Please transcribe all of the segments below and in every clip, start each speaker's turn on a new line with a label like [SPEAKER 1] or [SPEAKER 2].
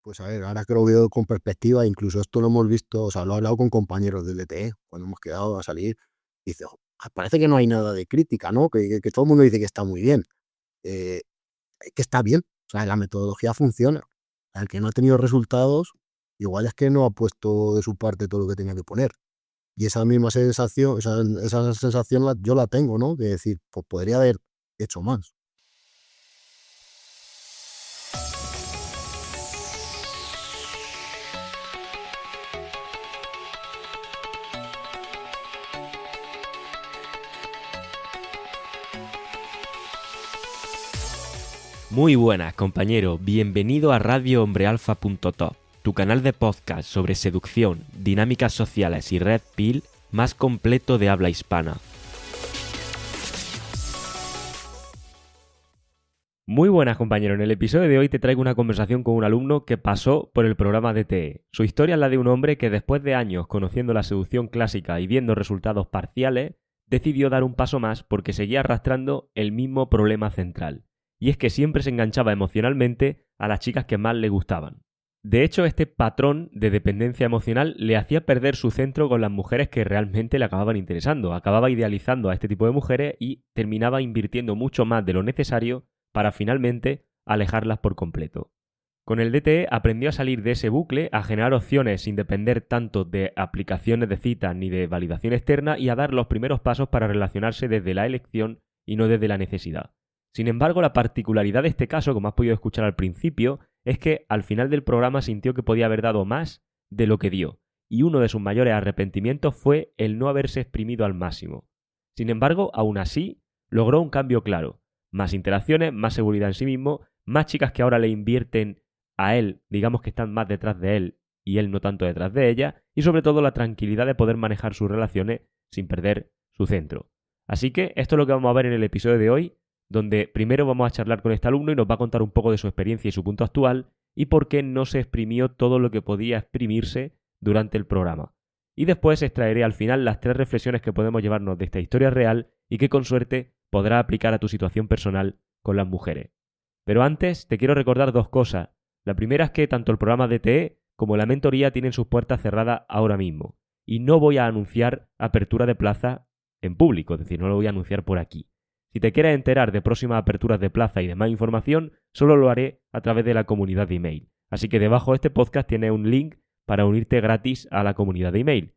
[SPEAKER 1] Pues a ver, ahora que lo veo con perspectiva, incluso esto lo hemos visto, o sea, lo he hablado con compañeros del DTE, cuando hemos quedado a salir, y dice: "Jo, parece que no hay nada de crítica, ¿no? Que todo el mundo dice que está muy bien". Eh, que está bien, o sea, la metodología funciona. El que no ha tenido resultados, igual es que no ha puesto de su parte todo lo que tenía que poner. Y esa misma sensación, esa sensación yo la tengo, ¿no? De decir, pues podría haber hecho más.
[SPEAKER 2] Muy buenas, compañero. Bienvenido a radiohombrealfa.top, tu canal de podcast sobre seducción, dinámicas sociales y red pill más completo de habla hispana. Muy buenas, compañero. En el episodio de hoy te traigo una conversación con un alumno que pasó por el programa DTE. Su historia es la de un hombre que después de años conociendo la seducción clásica y viendo resultados parciales, decidió dar un paso más porque seguía arrastrando el mismo problema central. Y es que siempre se enganchaba emocionalmente a las chicas que más le gustaban. De hecho, este patrón de dependencia emocional le hacía perder su centro con las mujeres que realmente le acababan interesando. Acababa idealizando a este tipo de mujeres y terminaba invirtiendo mucho más de lo necesario para finalmente alejarlas por completo. Con el DTE aprendió a salir de ese bucle, a generar opciones sin depender tanto de aplicaciones de citas ni de validación externa y a dar los primeros pasos para relacionarse desde la elección y no desde la necesidad. Sin embargo, la particularidad de este caso, como has podido escuchar al principio, es que al final del programa sintió que podía haber dado más de lo que dio, y uno de sus mayores arrepentimientos fue el no haberse exprimido al máximo. Sin embargo, aún así, logró un cambio claro: más interacciones, más seguridad en sí mismo, más chicas que ahora le invierten a él, digamos que están más detrás de él y él no tanto detrás de ella, y sobre todo la tranquilidad de poder manejar sus relaciones sin perder su centro. Así que esto es lo que vamos a ver en el episodio de hoy, donde primero vamos a charlar con este alumno y nos va a contar un poco de su experiencia y su punto actual y por qué no se exprimió todo lo que podía exprimirse durante el programa. Y después extraeré al final las 3 reflexiones que podemos llevarnos de esta historia real y que con suerte podrás aplicar a tu situación personal con las mujeres. Pero antes te quiero recordar 2 cosas. La primera es que tanto el programa DTE como la mentoría tienen sus puertas cerradas ahora mismo. Y no voy a anunciar apertura de plaza en público, es decir, no lo voy a anunciar por aquí. Si te quieres enterar de próximas aperturas de plaza y de más información, solo lo haré a través de la comunidad de email. Así que debajo de este podcast tienes un link para unirte gratis a la comunidad de email.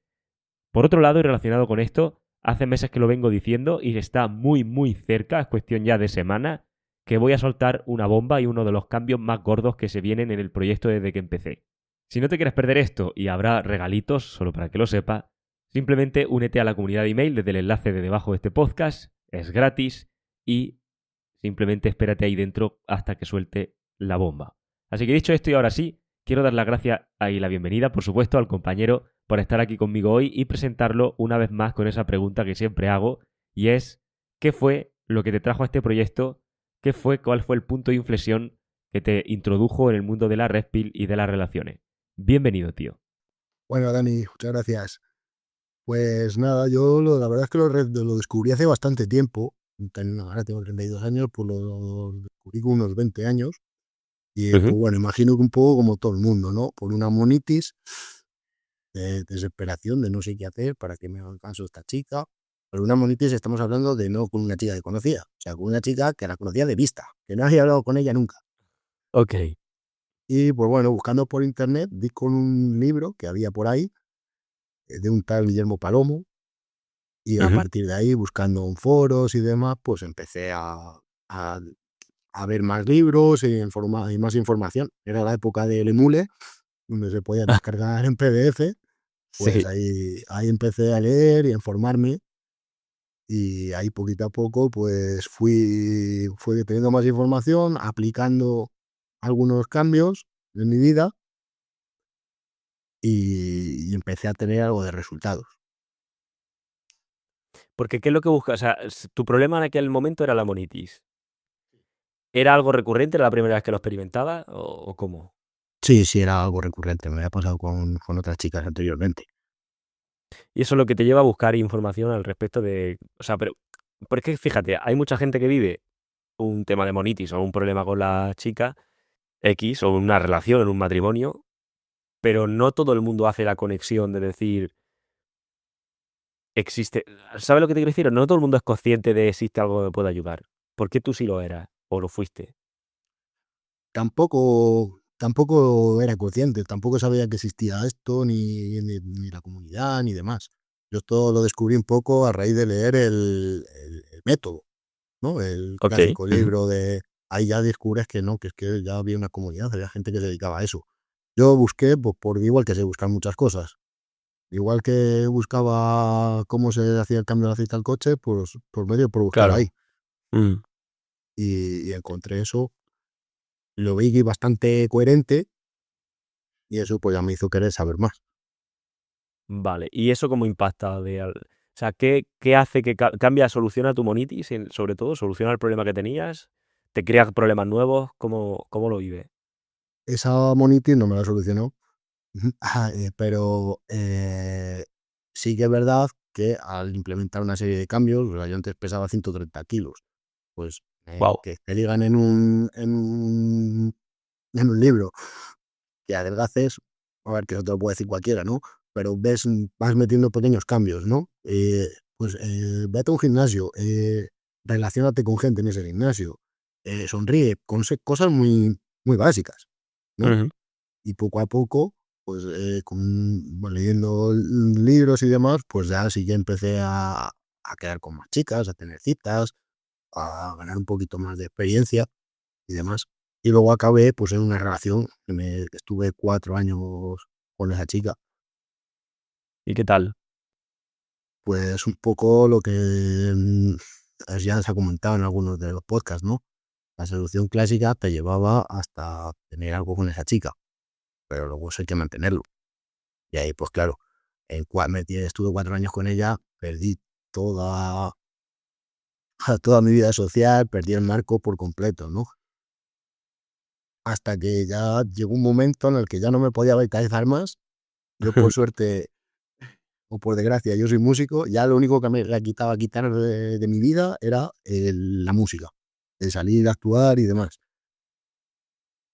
[SPEAKER 2] Por otro lado, y relacionado con esto, hace meses que lo vengo diciendo y está muy cerca, es cuestión ya de semanas, que voy a soltar una bomba y uno de los cambios más gordos que se vienen en el proyecto desde que empecé. Si no te quieres perder esto, y habrá regalitos, solo para que lo sepas, simplemente únete a la comunidad de email desde el enlace de debajo de este podcast, es gratis y simplemente espérate ahí dentro hasta que suelte la bomba. Así que dicho esto y ahora sí, quiero dar las gracias y la bienvenida, por supuesto, al compañero por estar aquí conmigo hoy y presentarlo una vez más con esa pregunta que siempre hago, y es: ¿qué fue lo que te trajo a este proyecto? ¿Cuál fue el punto de inflexión que te introdujo en el mundo de la red pill y de las relaciones? Bienvenido, tío.
[SPEAKER 1] Bueno, Dani, muchas gracias. Pues nada, la verdad es que lo descubrí hace bastante tiempo. Ahora tengo 32 años, pues lo descubrí con unos 20 años. Y pues bueno, imagino que un poco como todo el mundo, ¿no? Por una monitis, de desesperación, de no sé qué hacer, para que me haga caso esta chica. Pero una monitis estamos hablando de no con una chica que conocía, o sea, con una chica que la conocía de vista, que no había hablado con ella nunca.
[SPEAKER 2] Ok.
[SPEAKER 1] Y pues bueno, buscando por internet, di con un libro que había por ahí, de un tal Guillermo Palomo, y a partir de ahí, buscando en foros y demás, pues empecé a, a ver más libros y más información. Era la época del Emule, donde se podía descargar en PDF. Pues
[SPEAKER 2] Sí.
[SPEAKER 1] ahí empecé a leer y a informarme, y ahí poquito a poco pues fui teniendo más información, aplicando algunos cambios en mi vida, y empecé a tener algo de resultados.
[SPEAKER 2] Porque, ¿qué es lo que buscas? O sea, tu problema en aquel momento era la monitis. ¿Era algo recurrente? ¿Era la primera vez que lo experimentabas o cómo?
[SPEAKER 1] Sí, era algo recurrente, me había pasado con otras chicas anteriormente.
[SPEAKER 2] Y eso es lo que te lleva a buscar información al respecto de, o sea, pero es que fíjate, hay mucha gente que vive un tema de monitis o un problema con la chica, X o una relación, en un matrimonio, pero no todo el mundo hace la conexión de decir, existe, ¿sabes lo que te quiero decir? No todo el mundo es consciente de existe algo que me puede ayudar. ¿Por qué tú sí lo eras o lo fuiste?
[SPEAKER 1] Tampoco era consciente, tampoco sabía que existía esto, ni la comunidad, ni demás. Yo esto lo descubrí un poco a raíz de leer el método, ¿no? El
[SPEAKER 2] Ok.
[SPEAKER 1] clásico libro de... Ahí ya descubres que no, que es que ya había una comunidad, había gente que se dedicaba a eso. Yo busqué, pues, por igual que sé buscar muchas cosas. Igual que buscaba cómo se hacía el cambio de aceite al coche, pues por medio por buscar
[SPEAKER 2] Claro.
[SPEAKER 1] ahí. Y encontré eso, lo vi bastante coherente y eso pues ya me hizo querer saber más.
[SPEAKER 2] Vale. ¿Y eso cómo impacta? O sea, ¿qué hace que cambia, soluciona tu monitis, sobre todo? ¿Soluciona el problema que tenías? ¿Te crea problemas nuevos? ¿Cómo lo vive?
[SPEAKER 1] Esa monitis no me la solucionó, pero sí que es verdad que al implementar una serie de cambios, o sea, yo antes pesaba 130 kilos, pues
[SPEAKER 2] Wow.
[SPEAKER 1] que te digan en un libro que adelgaces, a ver, que no te lo puede decir cualquiera, ¿no? Pero vas metiendo pequeños cambios, ¿no? Pues vete a un gimnasio, relaciónate con gente en ese gimnasio, sonríe, cosas muy básicas, ¿no? Y poco a poco, pues bueno, leyendo libros y demás, pues ya sí que empecé a quedar con más chicas, a tener citas, a ganar un poquito más de experiencia y demás. Y luego acabé pues en una relación que estuve 4 años con esa chica.
[SPEAKER 2] ¿Y qué tal?
[SPEAKER 1] Pues un poco lo que ya se ha comentado en algunos de los podcasts, ¿no? La seducción clásica te llevaba hasta tener algo con esa chica, pero luego eso hay que mantenerlo. Y ahí, pues claro, estuve 4 años con ella, perdí toda, toda mi vida social, perdí el marco por completo, ¿no? Hasta que ya llegó un momento en el que ya no me podía vitalizar más. Yo, por suerte, o por desgracia, yo soy músico, ya lo único que me la quitaba quitar de mi vida era la música, el salir a actuar y demás.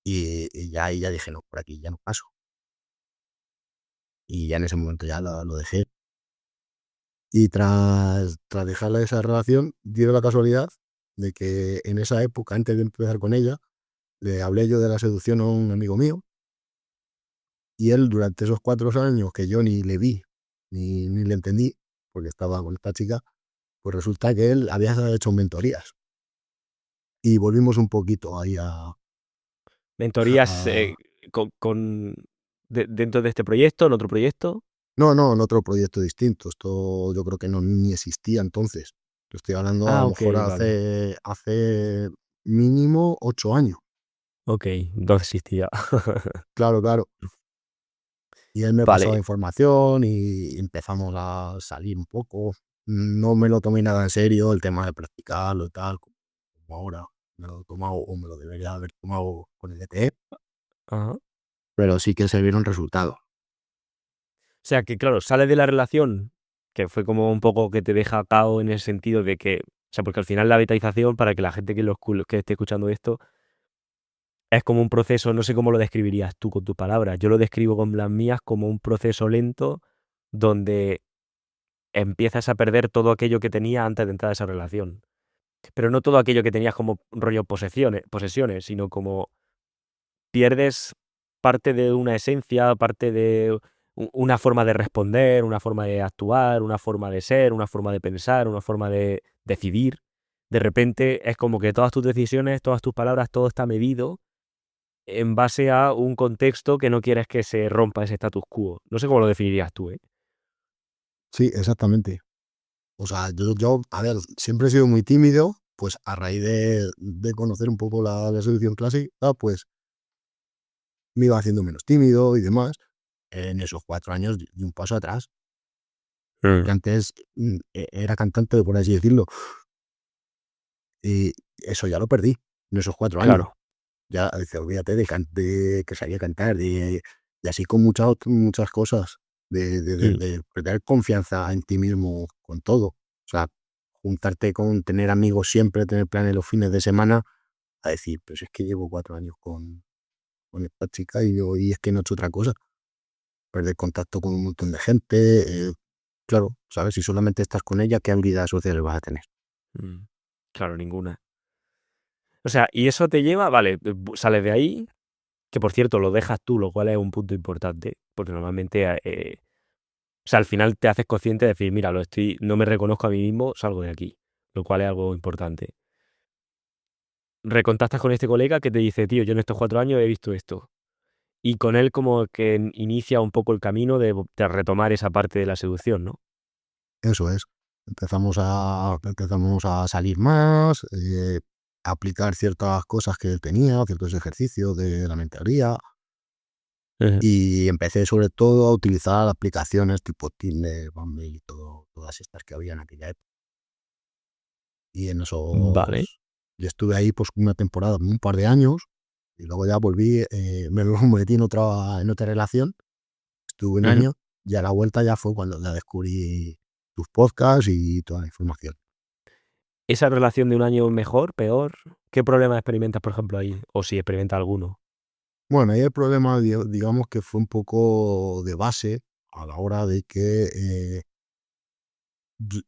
[SPEAKER 1] Y ya ahí ya dije, no, por aquí ya no paso. Y ya en ese momento ya lo dejé. Y tras dejarla esa relación, dio la casualidad de que en esa época, antes de empezar con ella, le hablé yo de la seducción a un amigo mío. Y él, durante esos 4 años que yo ni le vi, ni le entendí, porque estaba con esta chica, pues resulta que él había hecho mentorías. Y volvimos un poquito ahí
[SPEAKER 2] ¿Mentorías
[SPEAKER 1] a-
[SPEAKER 2] dentro de este proyecto, en otro proyecto?
[SPEAKER 1] No, no, en otro proyecto distinto. Esto yo creo que no ni existía entonces. Te estoy hablando a
[SPEAKER 2] Ah,
[SPEAKER 1] lo
[SPEAKER 2] ok,
[SPEAKER 1] mejor
[SPEAKER 2] vale.
[SPEAKER 1] hace mínimo 8 años.
[SPEAKER 2] Ok, no existía.
[SPEAKER 1] Claro, claro. Y él me
[SPEAKER 2] Vale.
[SPEAKER 1] pasaba información y empezamos a salir un poco. No me lo tomé nada en serio el tema de practicarlo y tal, como ahora me lo he tomado o me lo debería haber tomado con el ETE,
[SPEAKER 2] Ajá.
[SPEAKER 1] pero sí que se vieron resultados.
[SPEAKER 2] O sea que, claro, sales de la relación, que fue como un poco que te deja cao en el sentido de que, o sea, porque al final la vitalización, para que la gente que esté escuchando esto, es como un proceso, no sé cómo lo describirías tú con tus palabras. Yo lo describo con las mías como un proceso lento donde empiezas a perder todo aquello que tenías antes de entrar a esa relación. Pero no todo aquello que tenías como rollo posesiones, sino como pierdes parte de una esencia, parte de una forma de responder, una forma de actuar, una forma de ser, una forma de pensar, una forma de decidir. De repente es como que todas tus decisiones, todas tus palabras, todo está medido en base a un contexto que no quieres que se rompa ese status quo. No sé cómo lo definirías tú, ¿eh?
[SPEAKER 1] Sí, exactamente. O sea, a ver, siempre he sido muy tímido, pues a raíz de conocer un poco la seducción clásica, pues me iba haciendo menos tímido y demás. En esos 4 años di un paso atrás, porque
[SPEAKER 2] Mm.
[SPEAKER 1] antes era cantante, por así decirlo, y eso ya lo perdí en esos 4 años.
[SPEAKER 2] Claro.
[SPEAKER 1] Ya, dice, olvídate de que sabía cantar, y así con muchas cosas,
[SPEAKER 2] Mm.
[SPEAKER 1] de perder confianza en ti mismo con todo. O sea, juntarte con tener amigos siempre, tener planes los fines de semana, a decir, pues es que llevo 4 años con esta chica y es que no he hecho otra cosa. Perder contacto con un montón de gente. Claro, ¿sabes? Si solamente estás con ella, ¿qué habilidades sociales vas a tener?
[SPEAKER 2] Mm. Claro, ninguna. O sea, y eso te lleva, vale, sales de ahí, que por cierto lo dejas tú, lo cual es un punto importante, porque normalmente, o sea, al final te haces consciente de decir, mira, no me reconozco a mí mismo, salgo de aquí, lo cual es algo importante. Recontactas con este colega que te dice, tío, yo en estos 4 años he visto esto. Y con él como que inicia un poco el camino de retomar esa parte de la seducción, ¿no?
[SPEAKER 1] Eso es. Empezamos a salir más, a aplicar ciertas cosas que él tenía, ciertos ejercicios de la mentoría.
[SPEAKER 2] Ujú.
[SPEAKER 1] Y empecé sobre todo a utilizar aplicaciones tipo Tinder, Bumble y todas estas que había en aquella época. Y en
[SPEAKER 2] Vale.
[SPEAKER 1] esos, yo estuve ahí pues una temporada, un par de años, y luego ya volví, me lo metí en otra relación, estuve un
[SPEAKER 2] Ujú.
[SPEAKER 1] año, y a la vuelta ya fue cuando ya descubrí tus podcasts y toda la información.
[SPEAKER 2] ¿Esa relación de un año mejor, peor? ¿Qué problemas experimentas, por ejemplo, ahí? O si experimentas alguno.
[SPEAKER 1] Bueno, ahí el problema, digamos que fue un poco de base a la hora de que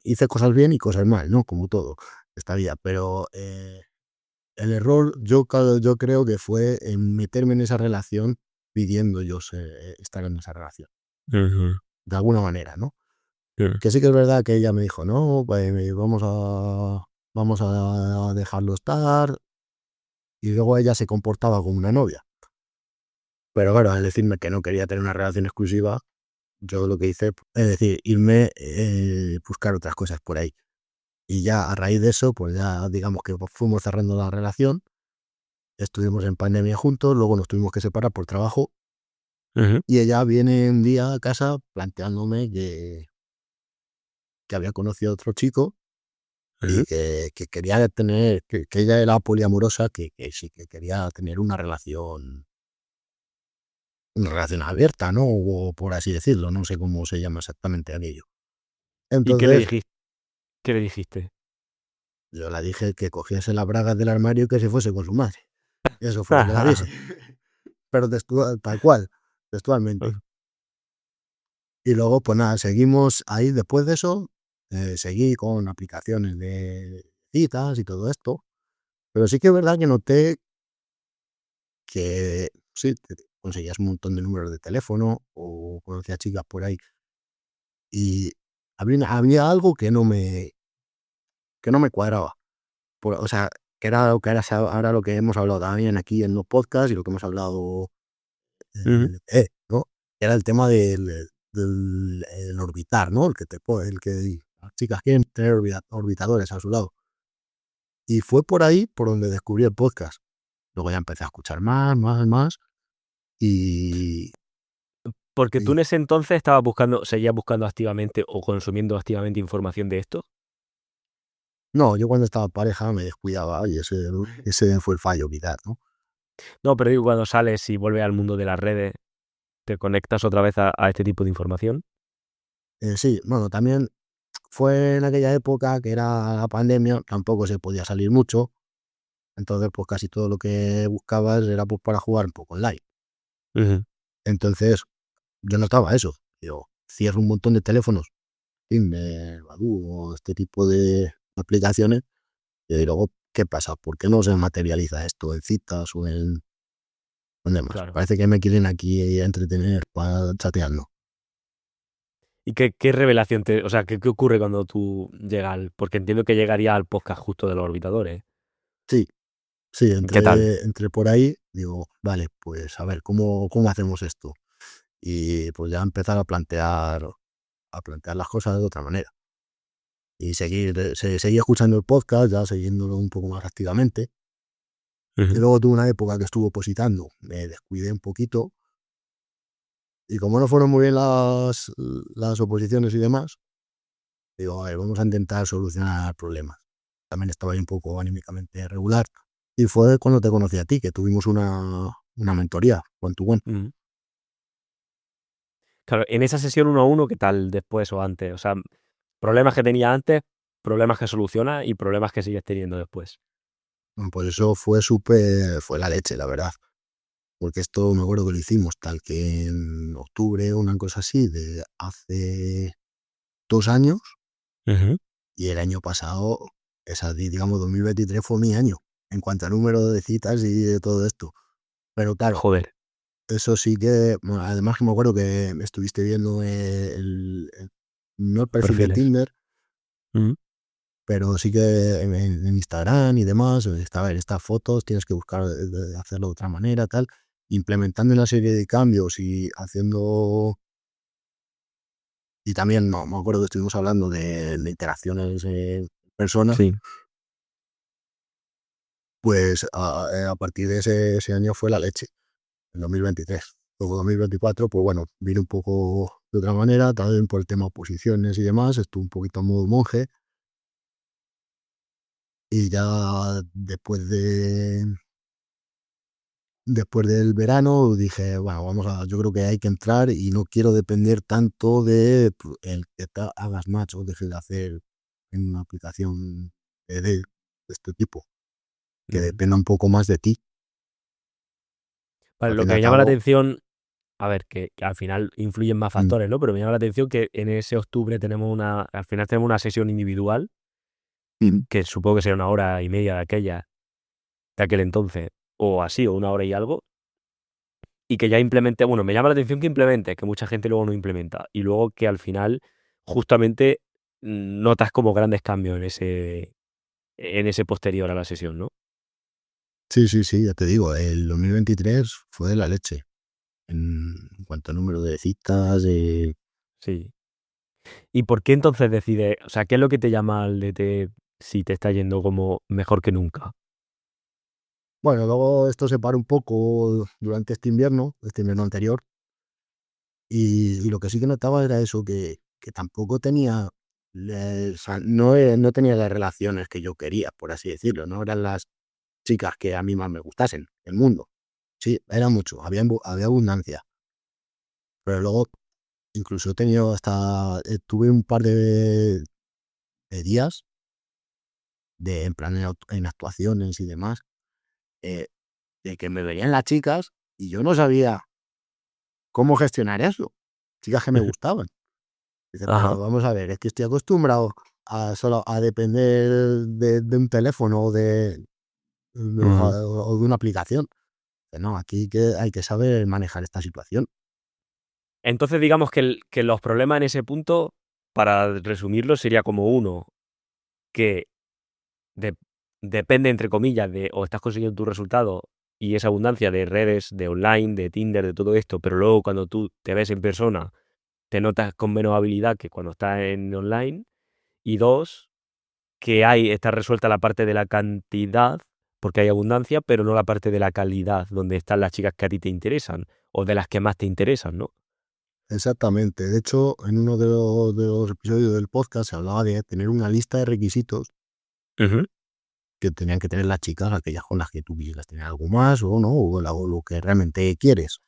[SPEAKER 1] hice cosas bien y cosas mal, ¿no? Como todo, esta vida, pero el error yo creo que fue en meterme en esa relación pidiendo yo estar en esa relación,
[SPEAKER 2] Ujú.
[SPEAKER 1] de alguna manera, ¿no?
[SPEAKER 2] Ujú.
[SPEAKER 1] Que sí que es verdad que ella me dijo, no, pues vamos a dejarlo estar, y luego ella se comportaba como una novia. Pero claro, al decirme que no quería tener una relación exclusiva, yo lo que hice es decir, irme, buscar otras cosas por ahí. Y ya a raíz de eso, pues ya digamos que fuimos cerrando la relación, estuvimos en pandemia juntos, luego nos tuvimos que separar por trabajo.
[SPEAKER 2] Ujú.
[SPEAKER 1] Y ella viene un día a casa planteándome que había conocido a otro chico y
[SPEAKER 2] Ujú.
[SPEAKER 1] que quería tener, que ella era poliamorosa, que sí, que quería tener una relación abierta, ¿no? O por así decirlo, no sé cómo se llama exactamente aquello.
[SPEAKER 2] ¿Y qué le
[SPEAKER 1] Entonces,
[SPEAKER 2] dijiste? ¿Qué le dijiste?
[SPEAKER 1] yo le dije que cogiese las bragas del armario y que se fuese con su madre. Eso fue lo que le dije. Pero tal cual, textualmente. Y luego, pues nada, seguimos ahí después de eso, seguí con aplicaciones de citas y todo esto, pero sí que es verdad que noté que sí, conseguías un montón de números de teléfono o conocía chicas por ahí y había algo que no me cuadraba. O sea, que era lo que ahora lo que hemos hablado también aquí en los podcasts y lo que hemos hablado
[SPEAKER 2] Ujú.
[SPEAKER 1] ¿no? Era el tema del orbitar, ¿no? El que las chicas quieren tener orbitadores a su lado. Y fue por ahí por donde descubrí el podcast. Luego ya empecé a escuchar más, más, más. Y,
[SPEAKER 2] Porque tú
[SPEAKER 1] y
[SPEAKER 2] en ese entonces seguías buscando activamente o consumiendo activamente información de esto.
[SPEAKER 1] no, yo cuando estaba en pareja me descuidaba y ese fue el fallo, quizás, ¿no?
[SPEAKER 2] No, pero digo, cuando sales y vuelves al mundo de las redes, te conectas otra vez a este tipo de información.
[SPEAKER 1] Sí, bueno, también fue en aquella época que era la pandemia, tampoco se podía salir mucho. Entonces, pues casi todo lo que buscabas era pues para jugar un poco online.
[SPEAKER 2] Ujú.
[SPEAKER 1] Entonces, yo notaba eso. Yo cierro un montón de teléfonos, Tinder, Badoo o este tipo de aplicaciones, y luego, ¿qué pasa? ¿Por qué no se materializa esto en citas o en demás?
[SPEAKER 2] Claro.
[SPEAKER 1] Parece que me quieren aquí entretener chateando.
[SPEAKER 2] ¿Y qué revelación o sea, qué ocurre cuando tú llegas porque entiendo que llegaría al podcast justo de los orbitadores?
[SPEAKER 1] Sí, sí,
[SPEAKER 2] ¿Qué tal?
[SPEAKER 1] entre por ahí, digo, vale, pues a ver, ¿cómo hacemos esto? Y pues ya empezar a plantear las cosas de otra manera. Y seguir escuchando el podcast, ya siguiéndolo un poco más activamente. Y
[SPEAKER 2] Ujú.
[SPEAKER 1] luego tuve una época que estuve opositando, me descuidé un poquito, y como no fueron muy bien las oposiciones y demás, digo, a ver, vamos a intentar solucionar problemas. También estaba ahí un poco anímicamente regular, y fue cuando te conocí a ti, que tuvimos una mentoría one to one.
[SPEAKER 2] Ujú. Claro, en esa sesión uno a uno, ¿qué tal después o antes? O sea, problemas que tenía antes, problemas que soluciona y problemas que sigues teniendo después.
[SPEAKER 1] Bueno, pues eso fue la leche, la verdad. porque esto me acuerdo que lo hicimos tal que en octubre, una cosa así, de hace 2 años,
[SPEAKER 2] Ujú.
[SPEAKER 1] y el año pasado, digamos, 2023 fue mi año, en cuanto a número de citas y de todo esto. Pero claro,
[SPEAKER 2] Joder,
[SPEAKER 1] eso sí que, bueno, además que me acuerdo que estuviste viendo no el perfil de
[SPEAKER 2] perfiles.
[SPEAKER 1] Tinder,
[SPEAKER 2] Ujú.
[SPEAKER 1] pero sí que en Instagram y demás, está, en estas fotos tienes que buscar hacerlo de otra manera, tal, implementando una serie de cambios y haciendo, y también no, me acuerdo que estuvimos hablando de interacciones en persona,
[SPEAKER 2] Sí.
[SPEAKER 1] pues a partir de ese año fue la leche, en 2023. Luego 2024, pues bueno, vine un poco de otra manera, también por el tema oposiciones y demás, estuve un poquito en modo monje, y ya después del verano dije, bueno, yo creo que hay que entrar y no quiero depender tanto de el que hagas match o dejes de hacer en una aplicación de este tipo, que
[SPEAKER 2] Ujú.
[SPEAKER 1] dependa un poco más de ti.
[SPEAKER 2] Vale,
[SPEAKER 1] Al
[SPEAKER 2] lo
[SPEAKER 1] fin y
[SPEAKER 2] que
[SPEAKER 1] al
[SPEAKER 2] me llama la
[SPEAKER 1] cabo,
[SPEAKER 2] atención, a ver, que al final influyen más
[SPEAKER 1] mm,
[SPEAKER 2] factores, ¿no? Pero me llama la atención que en ese octubre al final tenemos una sesión individual,
[SPEAKER 1] mm,
[SPEAKER 2] que supongo que será una hora y media de aquel entonces, o así, o una hora y algo, y que ya implemente, bueno, me llama la atención que implemente, que mucha gente luego no implementa, y luego que al final justamente notas como grandes cambios en ese posterior a la sesión, ¿no?
[SPEAKER 1] sí, sí, sí, ya te digo, el 2023 fue de la leche en cuanto a número de citas.
[SPEAKER 2] Sí. ¿Y por qué entonces decides, o sea, qué es lo que te llama al DT si te está yendo como mejor que nunca?
[SPEAKER 1] Bueno, luego esto se paró un poco durante este invierno anterior. Y lo que sí que notaba era eso, que tampoco tenía, o sea, no tenía las relaciones que yo quería, por así decirlo, no eran las chicas que a mí más me gustasen, el mundo. Sí, era mucho, había abundancia, pero luego incluso he tenido tuve un par de días en plan en actuaciones y demás, eh, de que me venían las chicas y yo no sabía cómo gestionar eso, chicas que me gustaban. Dice,
[SPEAKER 2] Ajá.
[SPEAKER 1] pero vamos a ver, es que estoy acostumbrado solo a depender de un teléfono
[SPEAKER 2] Ujú.
[SPEAKER 1] o de una aplicación. Dice, no, aquí que hay que saber manejar esta situación.
[SPEAKER 2] Entonces, digamos que los problemas en ese punto, para resumirlo, sería como uno, que de depende, entre comillas, de o estás consiguiendo tu resultado y esa abundancia de redes, de online, de Tinder, de todo esto, pero luego cuando tú te ves en persona, te notas con menos habilidad que cuando estás en online. Y 2 que está resuelta la parte de la cantidad, porque hay abundancia, pero no la parte de la calidad, donde están las chicas que a ti te interesan, o de las que más te interesan, ¿no?
[SPEAKER 1] Exactamente. De hecho, en uno de los episodios del podcast se hablaba de tener una lista de requisitos
[SPEAKER 2] Ujú.
[SPEAKER 1] que tenían que tener las chicas, aquellas con las que tú quisieras tener algo más o no, o lo que realmente quieres.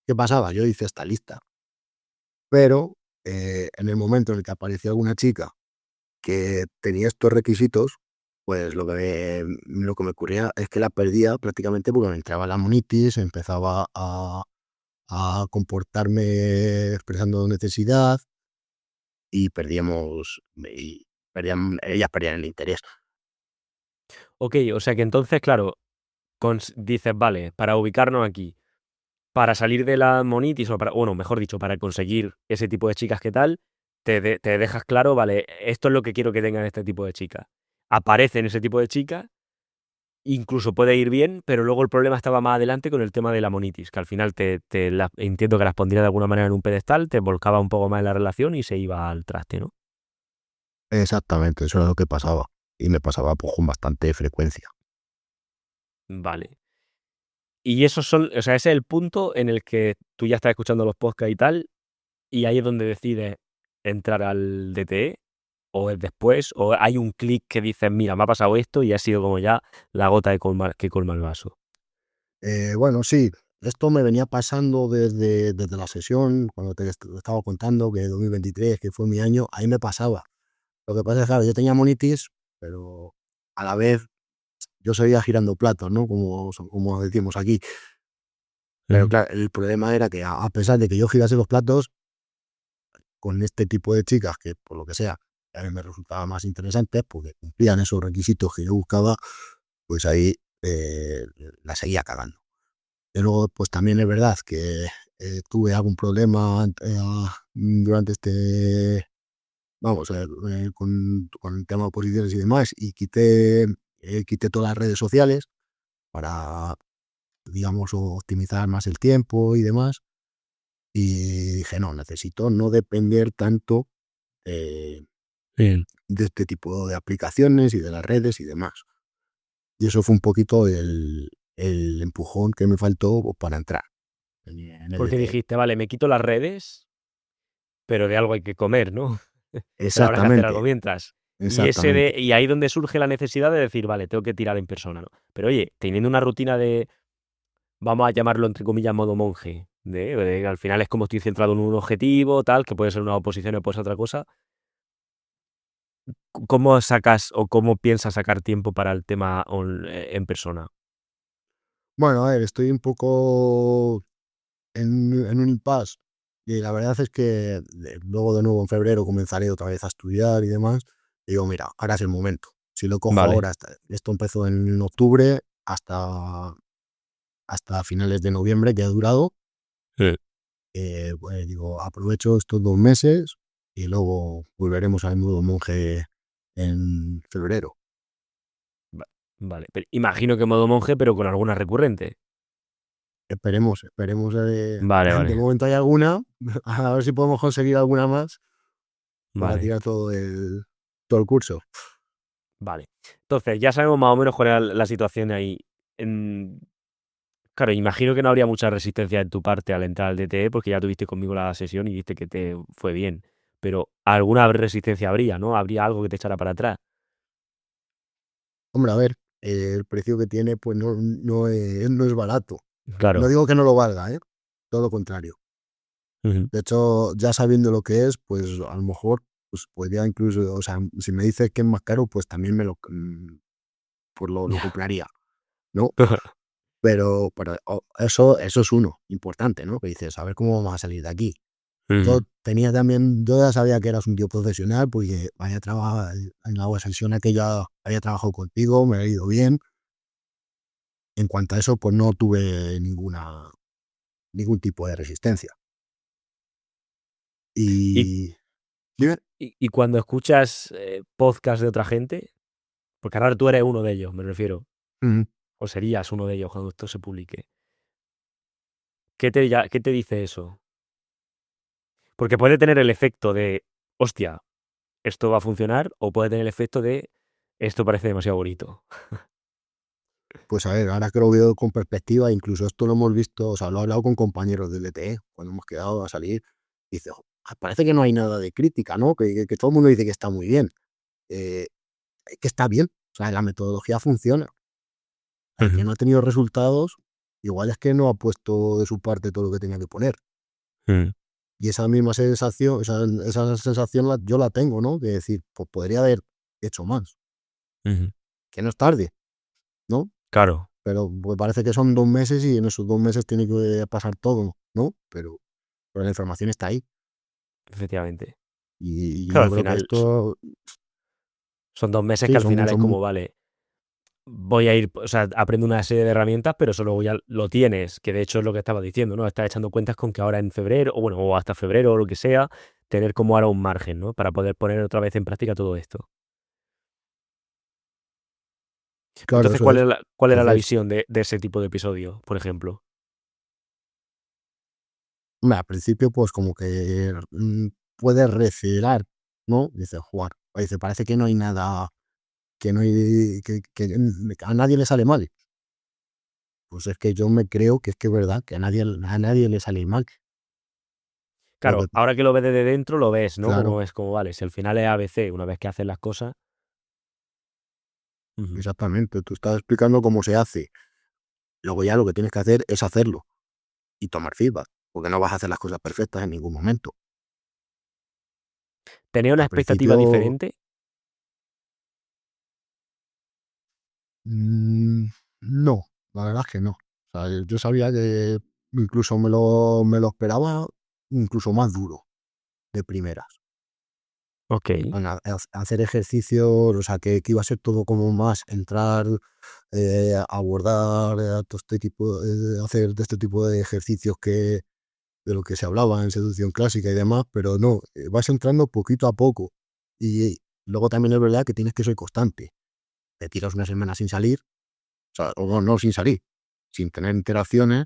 [SPEAKER 1] ¿Qué pasaba? Yo hice esta lista, pero en el momento en el que apareció alguna chica que tenía estos requisitos, pues lo que me ocurría es que la perdía prácticamente porque me entraba la monitis, empezaba a comportarme expresando necesidad ellas perdían el interés.
[SPEAKER 2] Okey, o sea que entonces, claro, dices: "Vale, para ubicarnos aquí, para salir de la monitis", o para bueno, mejor dicho, para conseguir ese tipo de chicas que tal, te dejas claro: "Vale, esto es lo que quiero que tengan este tipo de chicas". Aparecen ese tipo de chicas. Incluso puede ir bien, pero luego el problema estaba más adelante con el tema de la monitis, que al final entiendo que las pondría de alguna manera en un pedestal, te volcaba un poco más en la relación y se iba al traste, ¿no?
[SPEAKER 1] Exactamente, eso era lo que pasaba. Y me pasaba pues, con bastante frecuencia.
[SPEAKER 2] Vale. Y esos son, o sea, ese es el punto en el que tú ya estás escuchando los podcasts y tal, y ahí es donde decides entrar al DTE, o es después, o hay un clic que dices, mira, me ha pasado esto y ha sido como ya la gota que colma el vaso.
[SPEAKER 1] Bueno, sí, esto me venía pasando desde la sesión, cuando te estaba contando que 2023, que fue mi año, ahí me pasaba. Lo que pasa es que, claro, yo tenía monitis, pero a la vez yo seguía girando platos, ¿no? Como decimos aquí. Pero claro, el problema era que a pesar de que yo girase los platos, con este tipo de chicas que, por lo que sea, a mí me resultaba más interesante, porque cumplían esos requisitos que yo buscaba, pues ahí la seguía cagando. Y luego, pues también es verdad que tuve algún problema durante vamos, con el tema de oposiciones y demás, y quité todas las redes sociales para, digamos, optimizar más el tiempo y demás. Y dije, no, necesito no depender tanto eh,
[SPEAKER 2] Sí.
[SPEAKER 1] de este tipo de aplicaciones y de las redes y demás. Y eso fue un poquito el empujón que me faltó para entrar en el
[SPEAKER 2] Porque
[SPEAKER 1] DTE.
[SPEAKER 2] dijiste, vale, me quito las redes, pero de algo hay que comer, ¿no? Pero habrá que hacer algo
[SPEAKER 1] Exactamente,
[SPEAKER 2] mientras.
[SPEAKER 1] exactamente.
[SPEAKER 2] Y ahí donde surge la necesidad de decir, vale, tengo que tirar en persona, ¿no? Pero oye, teniendo una rutina de, vamos a llamarlo entre comillas, modo monje, de al final es como estoy centrado en un objetivo, tal, que puede ser una oposición o puede ser otra cosa. ¿Cómo sacas o cómo piensas sacar tiempo para el tema en persona?
[SPEAKER 1] Bueno, a ver, estoy un poco en un impasse. Y la verdad es que luego de nuevo en febrero comenzaré otra vez a estudiar y demás. Y digo, mira, ahora es el momento. Si lo cojo
[SPEAKER 2] Vale.
[SPEAKER 1] ahora, esto empezó en octubre hasta finales de noviembre, que ha durado.
[SPEAKER 2] Sí.
[SPEAKER 1] Pues digo, aprovecho estos 2 meses y luego volveremos al modo monje en febrero.
[SPEAKER 2] Va- Vale. Imagino que modo monje, pero con alguna recurrente.
[SPEAKER 1] Esperemos.
[SPEAKER 2] Vale,
[SPEAKER 1] De
[SPEAKER 2] vale.
[SPEAKER 1] momento hay alguna, a ver si podemos conseguir alguna más para
[SPEAKER 2] Vale.
[SPEAKER 1] tirar todo el curso.
[SPEAKER 2] Vale. Entonces, ya sabemos más o menos cuál era la situación ahí. Claro, imagino que no habría mucha resistencia en tu parte al entrar al DTE porque ya tuviste conmigo la sesión y viste que te fue bien. Pero alguna resistencia habría, ¿no? Habría algo que te echara para atrás.
[SPEAKER 1] Hombre, a ver, el precio que tiene pues no es barato. No
[SPEAKER 2] Claro.
[SPEAKER 1] digo que no lo valga, ¿eh? Todo lo contrario.
[SPEAKER 2] Ujú.
[SPEAKER 1] De hecho, ya sabiendo lo que es, pues a lo mejor pues podría incluso, o sea, si me dices que es más caro, pues también pues lo
[SPEAKER 2] Ya.
[SPEAKER 1] compraría, ¿no? Pero eso es uno, importante, ¿no? Que dices, a ver cómo vamos a salir de aquí.
[SPEAKER 2] Ujú.
[SPEAKER 1] Yo ya sabía que eras un tío profesional, porque había trabajado en la sesión aquella, había trabajado contigo, me ha ido bien. En cuanto a eso, pues no tuve ningún tipo de resistencia.
[SPEAKER 2] Y,
[SPEAKER 1] Y dime.
[SPEAKER 2] y cuando escuchas podcast de otra gente, porque ahora tú eres uno de ellos, me refiero,
[SPEAKER 1] Mm,
[SPEAKER 2] o serías uno de ellos cuando esto se publique. ¿Qué te dice eso? Porque puede tener el efecto de, hostia, esto va a funcionar, o puede tener el efecto de, esto parece demasiado bonito.
[SPEAKER 1] Pues a ver, ahora que lo veo con perspectiva, incluso esto lo hemos visto, o sea, lo he hablado con compañeros del ETE, cuando hemos quedado a salir, y dice, "Jo, parece que no hay nada de crítica, ¿no? Que todo el mundo dice que está muy bien. Eh, que está bien, o sea, la metodología funciona. El que
[SPEAKER 2] Ujú.
[SPEAKER 1] no ha tenido resultados, igual es que no ha puesto de su parte todo lo que tenía que poner.
[SPEAKER 2] Mm.
[SPEAKER 1] Y esa misma sensación, esa sensación yo la tengo, ¿no? De decir, pues podría haber hecho más,
[SPEAKER 2] Ujú.
[SPEAKER 1] que no es tarde, ¿no?
[SPEAKER 2] Claro,
[SPEAKER 1] Pero pues parece que son 2 meses y en esos 2 meses tiene que pasar todo, ¿no? Pero la información está ahí.
[SPEAKER 2] efectivamente.
[SPEAKER 1] Y
[SPEAKER 2] Claro,
[SPEAKER 1] yo
[SPEAKER 2] al
[SPEAKER 1] creo que
[SPEAKER 2] final
[SPEAKER 1] esto,
[SPEAKER 2] son 2 meses que
[SPEAKER 1] sí,
[SPEAKER 2] al final es como, vale, voy a ir, o sea, aprendo una serie de herramientas, pero solo ya lo tienes, que de hecho es lo que estaba diciendo, ¿no? Estás echando cuentas con que ahora en febrero, o bueno, o hasta febrero o lo que sea, tener como ahora un margen, ¿no? Para poder poner otra vez en práctica todo esto.
[SPEAKER 1] claro,
[SPEAKER 2] Entonces,
[SPEAKER 1] eso es.
[SPEAKER 2] cuál era la
[SPEAKER 1] Entonces,
[SPEAKER 2] visión de ese tipo de episodio, por ejemplo?
[SPEAKER 1] hombre, al principio, pues como que puedes recelar, ¿no? Dice, jugar. Dice, parece que no hay nada, que no hay, que a nadie le sale mal. Pues es que yo me creo que es que es verdad, que a nadie le sale mal. Lo
[SPEAKER 2] Claro,
[SPEAKER 1] que,
[SPEAKER 2] ahora que lo ves desde dentro, lo ves, ¿no?
[SPEAKER 1] claro,
[SPEAKER 2] Como es como, vale, si al final es ABC, una vez que haces las cosas. Ujú.
[SPEAKER 1] exactamente. Tú estás explicando cómo se hace. Luego ya lo que tienes que hacer es hacerlo y tomar feedback, porque no vas a hacer las cosas perfectas en ningún momento.
[SPEAKER 2] ¿Tenía una
[SPEAKER 1] Al
[SPEAKER 2] expectativa
[SPEAKER 1] principio,
[SPEAKER 2] diferente?
[SPEAKER 1] mm, no, la verdad es que no. O sea, yo sabía que incluso me lo esperaba incluso más duro de primeras.
[SPEAKER 2] Ok,
[SPEAKER 1] Hacer ejercicios, o sea, que iba a ser todo como más entrar, abordar todo este tipo, hacer de este tipo de ejercicios que de lo que se hablaba en seducción clásica y demás, pero no, vas entrando poquito a poco. Y luego también es verdad que tienes que ser constante. Te tiras una semana sin salir, o sea, o no, no sin salir, sin tener interacciones,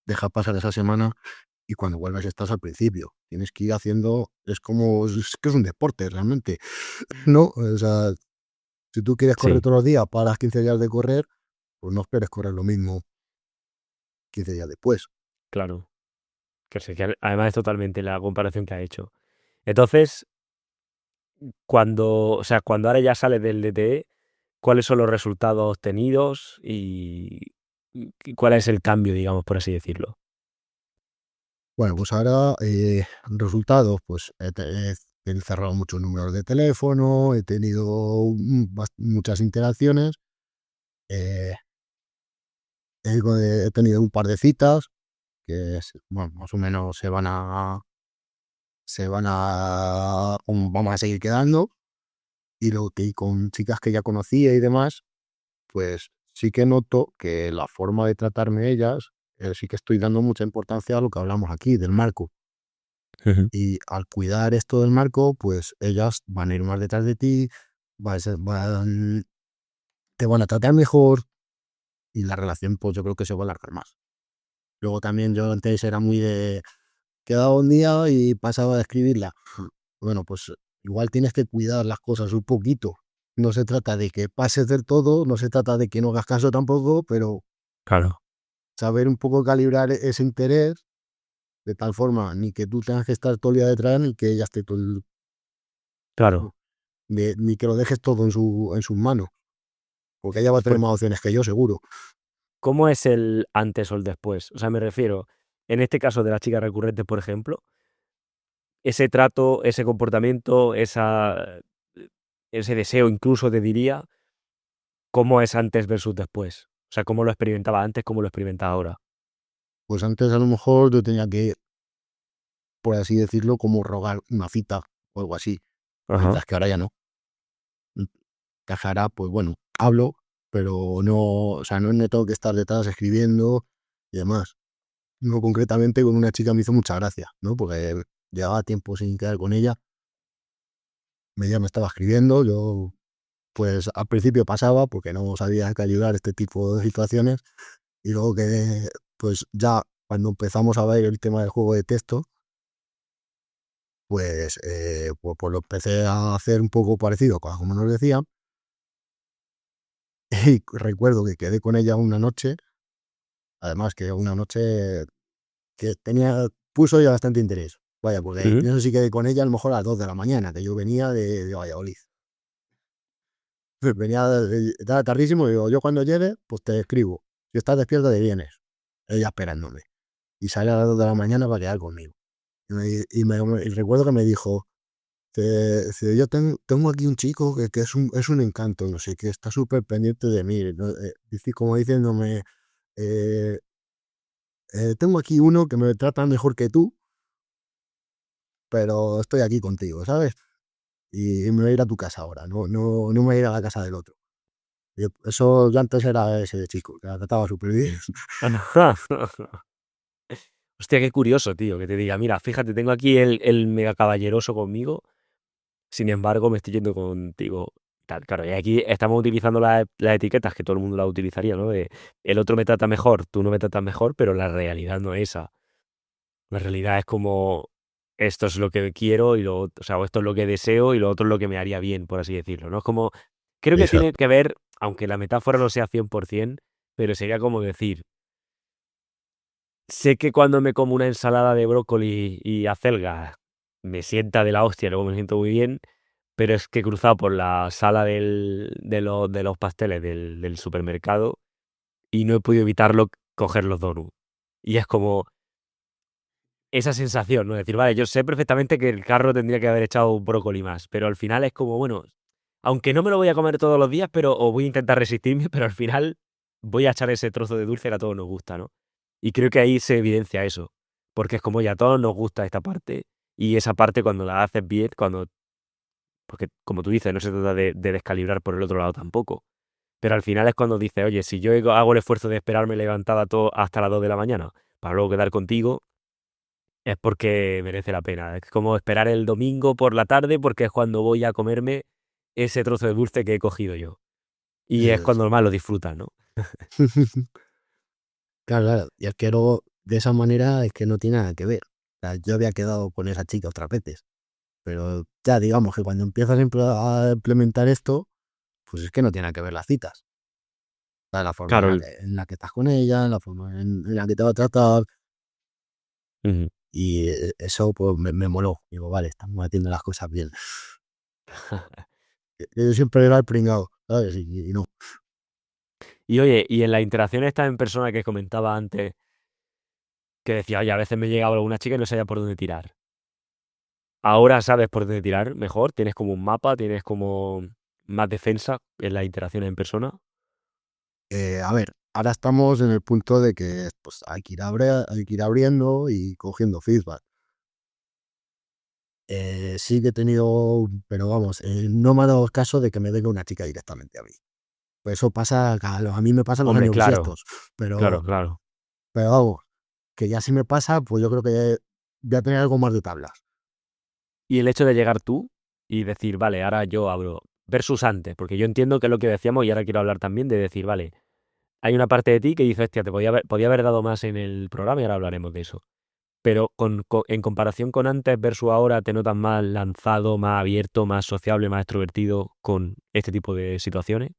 [SPEAKER 1] dejas pasar esa semana y cuando vuelves estás al principio. Tienes que ir haciendo, es que es un deporte realmente, ¿no? O sea, si tú quieres correr
[SPEAKER 2] sí,
[SPEAKER 1] todos los días, paras 15 días de correr, pues no esperes correr lo mismo 15 días después.
[SPEAKER 2] claro. Que sé que además es totalmente la comparación que ha hecho. Entonces, cuando ahora ya sales del DTE, ¿cuáles son los resultados obtenidos y cuál es el cambio, digamos, por así decirlo?
[SPEAKER 1] Bueno, pues ahora, resultados, pues he cerrado muchos números de teléfono, he tenido muchas interacciones, eh, he tenido un par de citas que, bueno, más o menos vamos a seguir quedando, y luego que con chicas que ya conocía y demás, pues sí que noto que la forma de tratarme ellas, sí que estoy dando mucha importancia a lo que hablamos aquí, del marco.
[SPEAKER 2] Ujú.
[SPEAKER 1] Y al cuidar esto del marco, pues ellas van a ir más detrás de ti, te van a tratar mejor y la relación, pues yo creo que se va a alargar más. Luego también yo antes era muy de quedaba un día y pasaba a escribirla. Bueno, pues igual tienes que cuidar las cosas un poquito. No se trata de que pases del todo, no se trata de que no hagas caso tampoco, pero
[SPEAKER 2] Claro,
[SPEAKER 1] saber un poco calibrar ese interés de tal forma ni que tú tengas que estar todo el día detrás, ni que ella esté todo
[SPEAKER 2] claro.
[SPEAKER 1] ni que lo dejes todo en sus manos, porque ella va a tener
[SPEAKER 2] Por-
[SPEAKER 1] más opciones que yo, seguro.
[SPEAKER 2] ¿Cómo es el antes o el después? O sea, me refiero, en este caso de las chicas recurrentes, por ejemplo, ese trato, ese comportamiento, ese deseo incluso te diría, ¿cómo es antes versus después? O sea, ¿cómo lo experimentaba antes, cómo lo experimenta ahora?
[SPEAKER 1] Pues antes a lo mejor yo tenía que, por así decirlo, como rogar una cita o algo así,
[SPEAKER 2] Ajá.
[SPEAKER 1] mientras que ahora ya no. Mm, que ahora, pues bueno, hablo, pero no, o sea, no me tengo que estar detrás escribiendo y demás. No, concretamente con una chica me hizo mucha gracia, ¿no? Porque llevaba tiempo sin quedar con ella, ella me estaba escribiendo, yo pues al principio pasaba porque no sabía calibrar este tipo de situaciones y luego que pues ya cuando empezamos a ver el tema del juego de texto, pues, pues lo empecé a hacer un poco parecido a como nos decían y recuerdo que quedé con ella una noche, además que una noche que puso ya bastante interés. Vaya, porque
[SPEAKER 2] Ujú.
[SPEAKER 1] yo no sé si quedé con ella a lo mejor a las 2 de la mañana, que yo venía de Valladolid. Venía estaba tardísimo y digo, yo cuando llegue, pues te escribo. Si estás despierta, te vienes. Ella esperándome. Y sale a las 2 de la mañana para quedar conmigo. Y recuerdo que me dijo, yo tengo aquí un chico que es un encanto, no sé, que está súper pendiente de mí, ¿no? Como diciéndome, eh, tengo aquí uno que me trata mejor que tú, pero estoy aquí contigo, ¿sabes? Y me voy a ir a tu casa ahora, no me voy a ir a la casa del otro. Eso yo antes era ese de chico, que la trataba súper bien.
[SPEAKER 2] Hostia, qué curioso, tío, que te diga, mira, fíjate, tengo aquí el mega caballeroso conmigo, sin embargo, me estoy yendo contigo. Tal, claro, y aquí estamos utilizando las etiquetas que todo el mundo la utilizaría, ¿no? De el otro me trata mejor, tú no me tratas mejor, pero la realidad no es esa. La realidad es como esto es lo que quiero o sea, o esto es lo que deseo y lo otro es lo que me haría bien, por así decirlo, ¿no? Es como, creo que tiene
[SPEAKER 1] Exacto.
[SPEAKER 2] que ver, aunque la metáfora no sea 100%, pero sería como decir, sé que cuando me como una ensalada de brócoli y acelgas me sienta de la hostia, luego me siento muy bien, pero es que he cruzado por la sala de los pasteles del supermercado y no he podido evitarlo coger los donuts. Y es como esa sensación, ¿no? Decir, vale, yo sé perfectamente que el carro tendría que haber echado un brócoli más, pero al final es como, bueno, aunque no me lo voy a comer todos los días, pero o voy a intentar resistirme, pero al final voy a echar ese trozo de dulce que a todos nos gusta, ¿no? Y creo que ahí se evidencia eso, porque es como ya a todos nos gusta esta parte y esa parte cuando la haces bien, porque como tú dices, no se trata de descalibrar por el otro lado tampoco, pero al final es cuando dices, oye, si yo hago el esfuerzo de esperarme levantada hasta las 2 de la mañana para luego quedar contigo, es porque merece la pena. Es como esperar el domingo por la tarde porque es cuando voy a comerme ese trozo de dulce que he cogido yo. Y es
[SPEAKER 1] Eso es.
[SPEAKER 2] cuando más lo disfrutas, ¿no?
[SPEAKER 1] Claro, claro. Y es que luego, de esa manera, es que no tiene nada que ver. O sea, yo había quedado con esa chica otras veces, pero ya digamos que cuando empiezas a implementar esto, pues es que no tiene nada que ver las citas. O sea, la forma
[SPEAKER 2] Claro.
[SPEAKER 1] en la que estás con ella, la forma en la que te va a tratar,
[SPEAKER 2] Ujú.
[SPEAKER 1] y eso pues me moló. Digo, vale, estamos haciendo las cosas bien. Yo siempre era el pringado, ¿sabes? Y no.
[SPEAKER 2] Y oye, y en las interacciones estas en persona que comentaba antes, que decía, oye, a veces me llegaba alguna chica y no sabía por dónde tirar. Ahora sabes por dónde tirar mejor, tienes como un mapa, tienes como más defensa en las interacciones en persona.
[SPEAKER 1] A ver, ahora estamos en el punto de que pues, hay que ir abriendo y cogiendo feedback. Sí que he tenido, pero vamos, no me ha dado caso de que me venga una chica directamente a mí. Pues eso pasa, a mí me pasa en los
[SPEAKER 2] Hombre,
[SPEAKER 1] años
[SPEAKER 2] claro,
[SPEAKER 1] bisiestos, pero,
[SPEAKER 2] claro, claro.
[SPEAKER 1] pero vamos, que ya si me pasa, pues yo creo que voy a tener algo más de tablas.
[SPEAKER 2] Y el hecho de llegar tú y decir, vale, ahora yo abro, versus antes, porque yo entiendo que es lo que decíamos y ahora quiero hablar también de decir, vale, hay una parte de ti que dice, hostia, podía haber dado más en el programa y ahora hablaremos de eso. Pero en comparación con antes versus ahora, ¿te notas más lanzado, más abierto, más sociable, más extrovertido con este tipo de situaciones?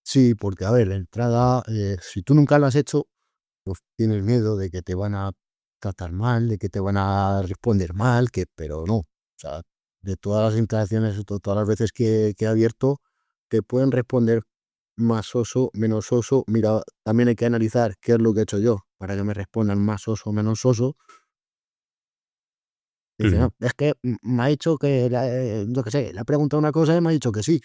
[SPEAKER 1] Sí, porque a ver, la entrada, si tú nunca lo has hecho, pues tienes miedo de que te van a tratar mal, de que te van a responder mal, pero no. O sea, de todas las interacciones, todas las veces que he abierto, te pueden responder más soso, menos soso. Mira, también hay que analizar qué es lo que he hecho yo para que me respondan más soso o menos soso. Dice,
[SPEAKER 2] Ujú.
[SPEAKER 1] no, es que me ha dicho que, yo qué sé, le ha preguntado una cosa y me ha dicho que sí.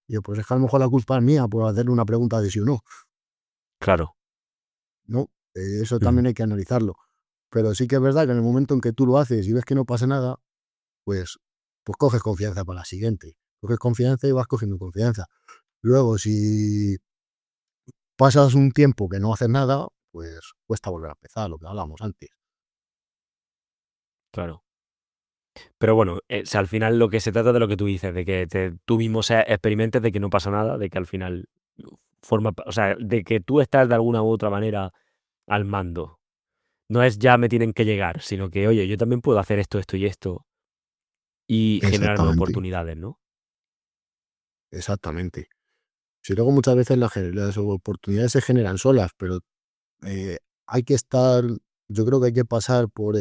[SPEAKER 1] Y yo, pues es que a lo mejor la culpa es mía por hacerle una pregunta de sí o no.
[SPEAKER 2] Claro.
[SPEAKER 1] No, eso
[SPEAKER 2] Ujú.
[SPEAKER 1] también hay que analizarlo. Pero sí que es verdad que en el momento en que tú lo haces y ves que no pasa nada, pues, pues coges confianza para la siguiente. Coges confianza y vas cogiendo confianza. Luego, si pasas un tiempo que no haces nada, pues cuesta volver a empezar, lo que hablábamos antes.
[SPEAKER 2] Claro. Pero bueno, si al final lo que se trata de lo que tú dices, de que tú mismo experimentes de que no pasa nada, de que al final o sea, de que tú estás de alguna u otra manera al mando. No es ya me tienen que llegar, sino que, oye, yo también puedo hacer esto, esto y esto y generarme
[SPEAKER 1] Exactamente,
[SPEAKER 2] oportunidades, ¿no?
[SPEAKER 1] exactamente. Si luego muchas veces las oportunidades se generan solas, pero eh, hay que estar, yo creo que hay que pasar por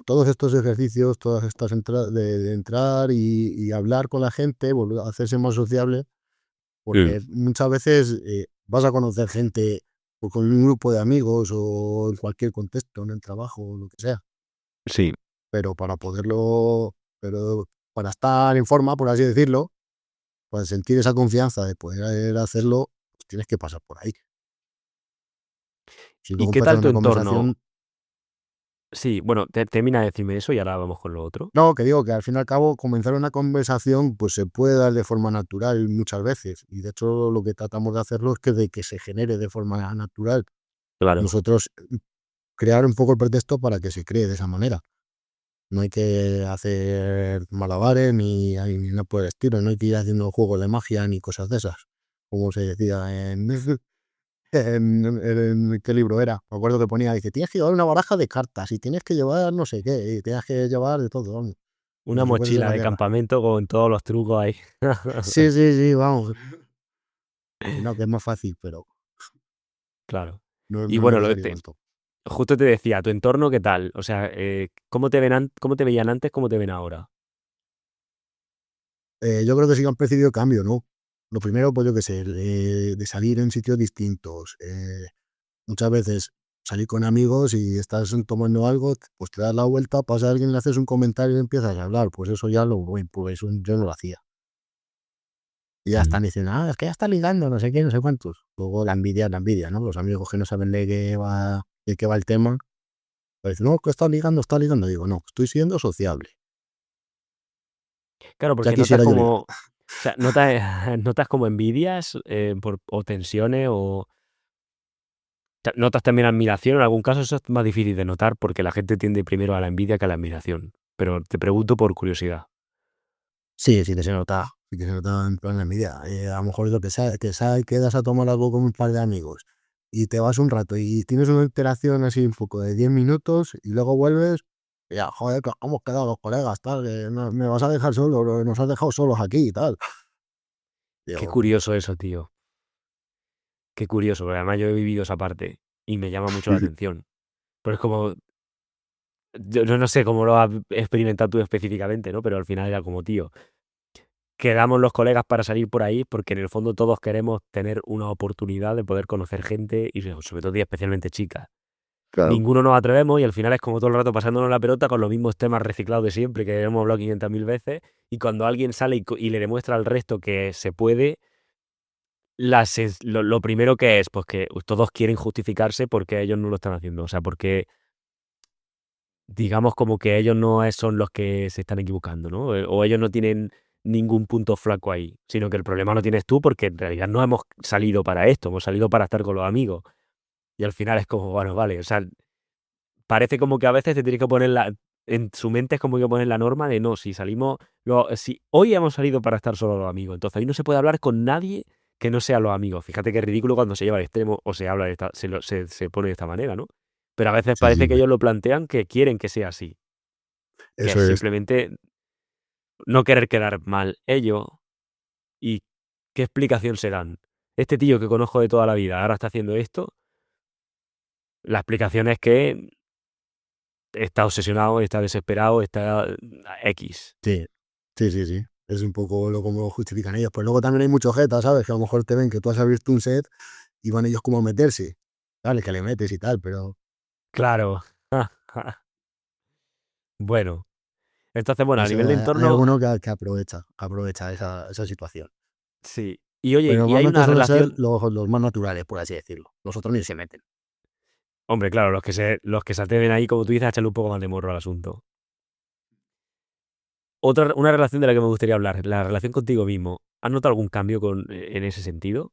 [SPEAKER 1] todos estos ejercicios, todas estas de entrar y hablar con la gente, volver a hacerse más sociable,
[SPEAKER 2] Mm.
[SPEAKER 1] porque muchas veces vas a conocer gente pues, con un grupo de amigos o en cualquier contexto, en el trabajo o lo que sea,
[SPEAKER 2] Sí.
[SPEAKER 1] pero pero para estar en forma, por así decirlo, para sentir esa confianza de poder hacerlo, pues tienes que pasar por ahí. Si
[SPEAKER 2] ¿Y
[SPEAKER 1] luego
[SPEAKER 2] qué
[SPEAKER 1] empezar
[SPEAKER 2] tal tu
[SPEAKER 1] una
[SPEAKER 2] entorno?
[SPEAKER 1] conversación.
[SPEAKER 2] Sí, bueno, termina de decirme eso y ahora vamos con lo otro.
[SPEAKER 1] No, que digo que al fin y al cabo comenzar una conversación pues se puede dar de forma natural muchas veces y de hecho lo que tratamos de hacerlo es que de que se genere de forma natural.
[SPEAKER 2] Claro.
[SPEAKER 1] Nosotros crear un poco el pretexto para que se cree de esa manera. No hay que hacer malabares ni nada por el estilo, no hay que ir haciendo juegos de magia ni cosas de esas, como se decía en qué libro era. Me acuerdo que ponía, dice, tienes que llevar una baraja de cartas y tienes que llevar no sé qué, y tienes que llevar de todo, vamos,
[SPEAKER 2] Una
[SPEAKER 1] como si fueses de
[SPEAKER 2] mochila
[SPEAKER 1] la
[SPEAKER 2] de
[SPEAKER 1] guerra.
[SPEAKER 2] campamento con todos los trucos ahí.
[SPEAKER 1] Sí, sí, sí, vamos. Que no, que es más fácil, pero
[SPEAKER 2] Claro.
[SPEAKER 1] no
[SPEAKER 2] Y
[SPEAKER 1] es
[SPEAKER 2] bueno,
[SPEAKER 1] necesario tanto.
[SPEAKER 2] justo te decía, ¿tu entorno qué tal? O sea, ¿cómo te veían antes, cómo te ven ahora?
[SPEAKER 1] Yo creo que sí que han percibido cambio, ¿no? Lo primero, pues yo qué sé, de salir en sitios distintos. Muchas veces salir con amigos y estás tomando algo, pues te das la vuelta, pasa alguien, le haces un comentario y empiezas a hablar. Pues eso ya pues eso yo no lo hacía. Y ya están diciendo, es que ya está ligando, no sé qué, no sé cuántos. Luego la envidia, ¿no? Los amigos que no saben de qué va el tema, pues dicen, no, que está ligando, está ligando. Digo, no, estoy siendo sociable.
[SPEAKER 2] Claro,
[SPEAKER 1] Ya
[SPEAKER 2] porque notas
[SPEAKER 1] quisiera yo ligar.
[SPEAKER 2] como, o sea, notas, notas como envidias o tensiones o notas también admiración. En algún caso eso es más difícil de notar porque la gente tiende primero a la envidia que a la admiración. Pero te pregunto por curiosidad.
[SPEAKER 1] Sí, sí que se nota en plan la envidia. A lo mejor lo que sea, quedas a tomar algo con un par de amigos y te vas un rato y tienes una interacción así un poco de 10 minutos y luego vuelves y ya, joder, que hemos quedado los colegas, tal, que me vas a dejar solo, nos has dejado solos aquí y tal.
[SPEAKER 2] Qué
[SPEAKER 1] Digo,
[SPEAKER 2] curioso eso, tío. Qué curioso, porque además yo he vivido esa parte y me llama mucho la atención. Pero es como, yo no sé cómo lo has experimentado tú específicamente, ¿no? Pero al final era como, tío, quedamos los colegas para salir por ahí porque en el fondo todos queremos tener una oportunidad de poder conocer gente y sobre todo y especialmente chicas.
[SPEAKER 1] claro.
[SPEAKER 2] Ninguno nos atrevemos y al final es como todo el rato pasándonos la pelota con los mismos temas reciclados de siempre que hemos hablado 500.000 veces y cuando alguien sale y le demuestra al resto que se puede, lo primero que es, pues que todos quieren justificarse porque ellos no lo están haciendo. O sea, porque digamos como que ellos no son los que se están equivocando, ¿no? O ellos no tienen ningún punto flaco ahí, sino que el problema lo tienes tú porque en realidad no hemos salido para esto, hemos salido para estar con los amigos. Y al final es como, bueno, vale, o sea, parece como que a veces te tienes que poner en su mente es como que poner la norma de no, si salimos, si hoy hemos salido para estar solo los amigos, entonces hoy no se puede hablar con nadie que no sea los amigos. Fíjate qué ridículo cuando se lleva al extremo o se habla se pone de esta manera, ¿no? Pero a veces
[SPEAKER 1] Sí,
[SPEAKER 2] parece
[SPEAKER 1] sí,
[SPEAKER 2] que ellos lo plantean que quieren que sea así, que es
[SPEAKER 1] eso es.
[SPEAKER 2] simplemente no querer quedar mal ellos y qué explicación se dan. Este tío que conozco de toda la vida ahora está haciendo esto, la explicación es que está obsesionado, está desesperado, está X.
[SPEAKER 1] Sí, sí, sí, sí. Es un poco lo como lo justifican ellos. Pues luego también hay mucho jeta, ¿sabes? Que a lo mejor te ven que tú has abierto un set y van ellos como a meterse. Vale, que le metes y tal, pero
[SPEAKER 2] Claro. Bueno, entonces, bueno, a
[SPEAKER 1] eso,
[SPEAKER 2] nivel de
[SPEAKER 1] hay
[SPEAKER 2] entorno,
[SPEAKER 1] alguno aprovecha esa situación.
[SPEAKER 2] sí. Y oye,
[SPEAKER 1] Pero
[SPEAKER 2] y hay
[SPEAKER 1] normalmente
[SPEAKER 2] una
[SPEAKER 1] suelen ser
[SPEAKER 2] relación,
[SPEAKER 1] los más naturales, por así decirlo. Los otros ni se meten.
[SPEAKER 2] hombre, claro, los que se atreven ahí, como tú dices, a echarle un poco más de morro al asunto. Una relación de la que me gustaría hablar, la relación contigo mismo. ¿Has notado algún cambio en ese sentido?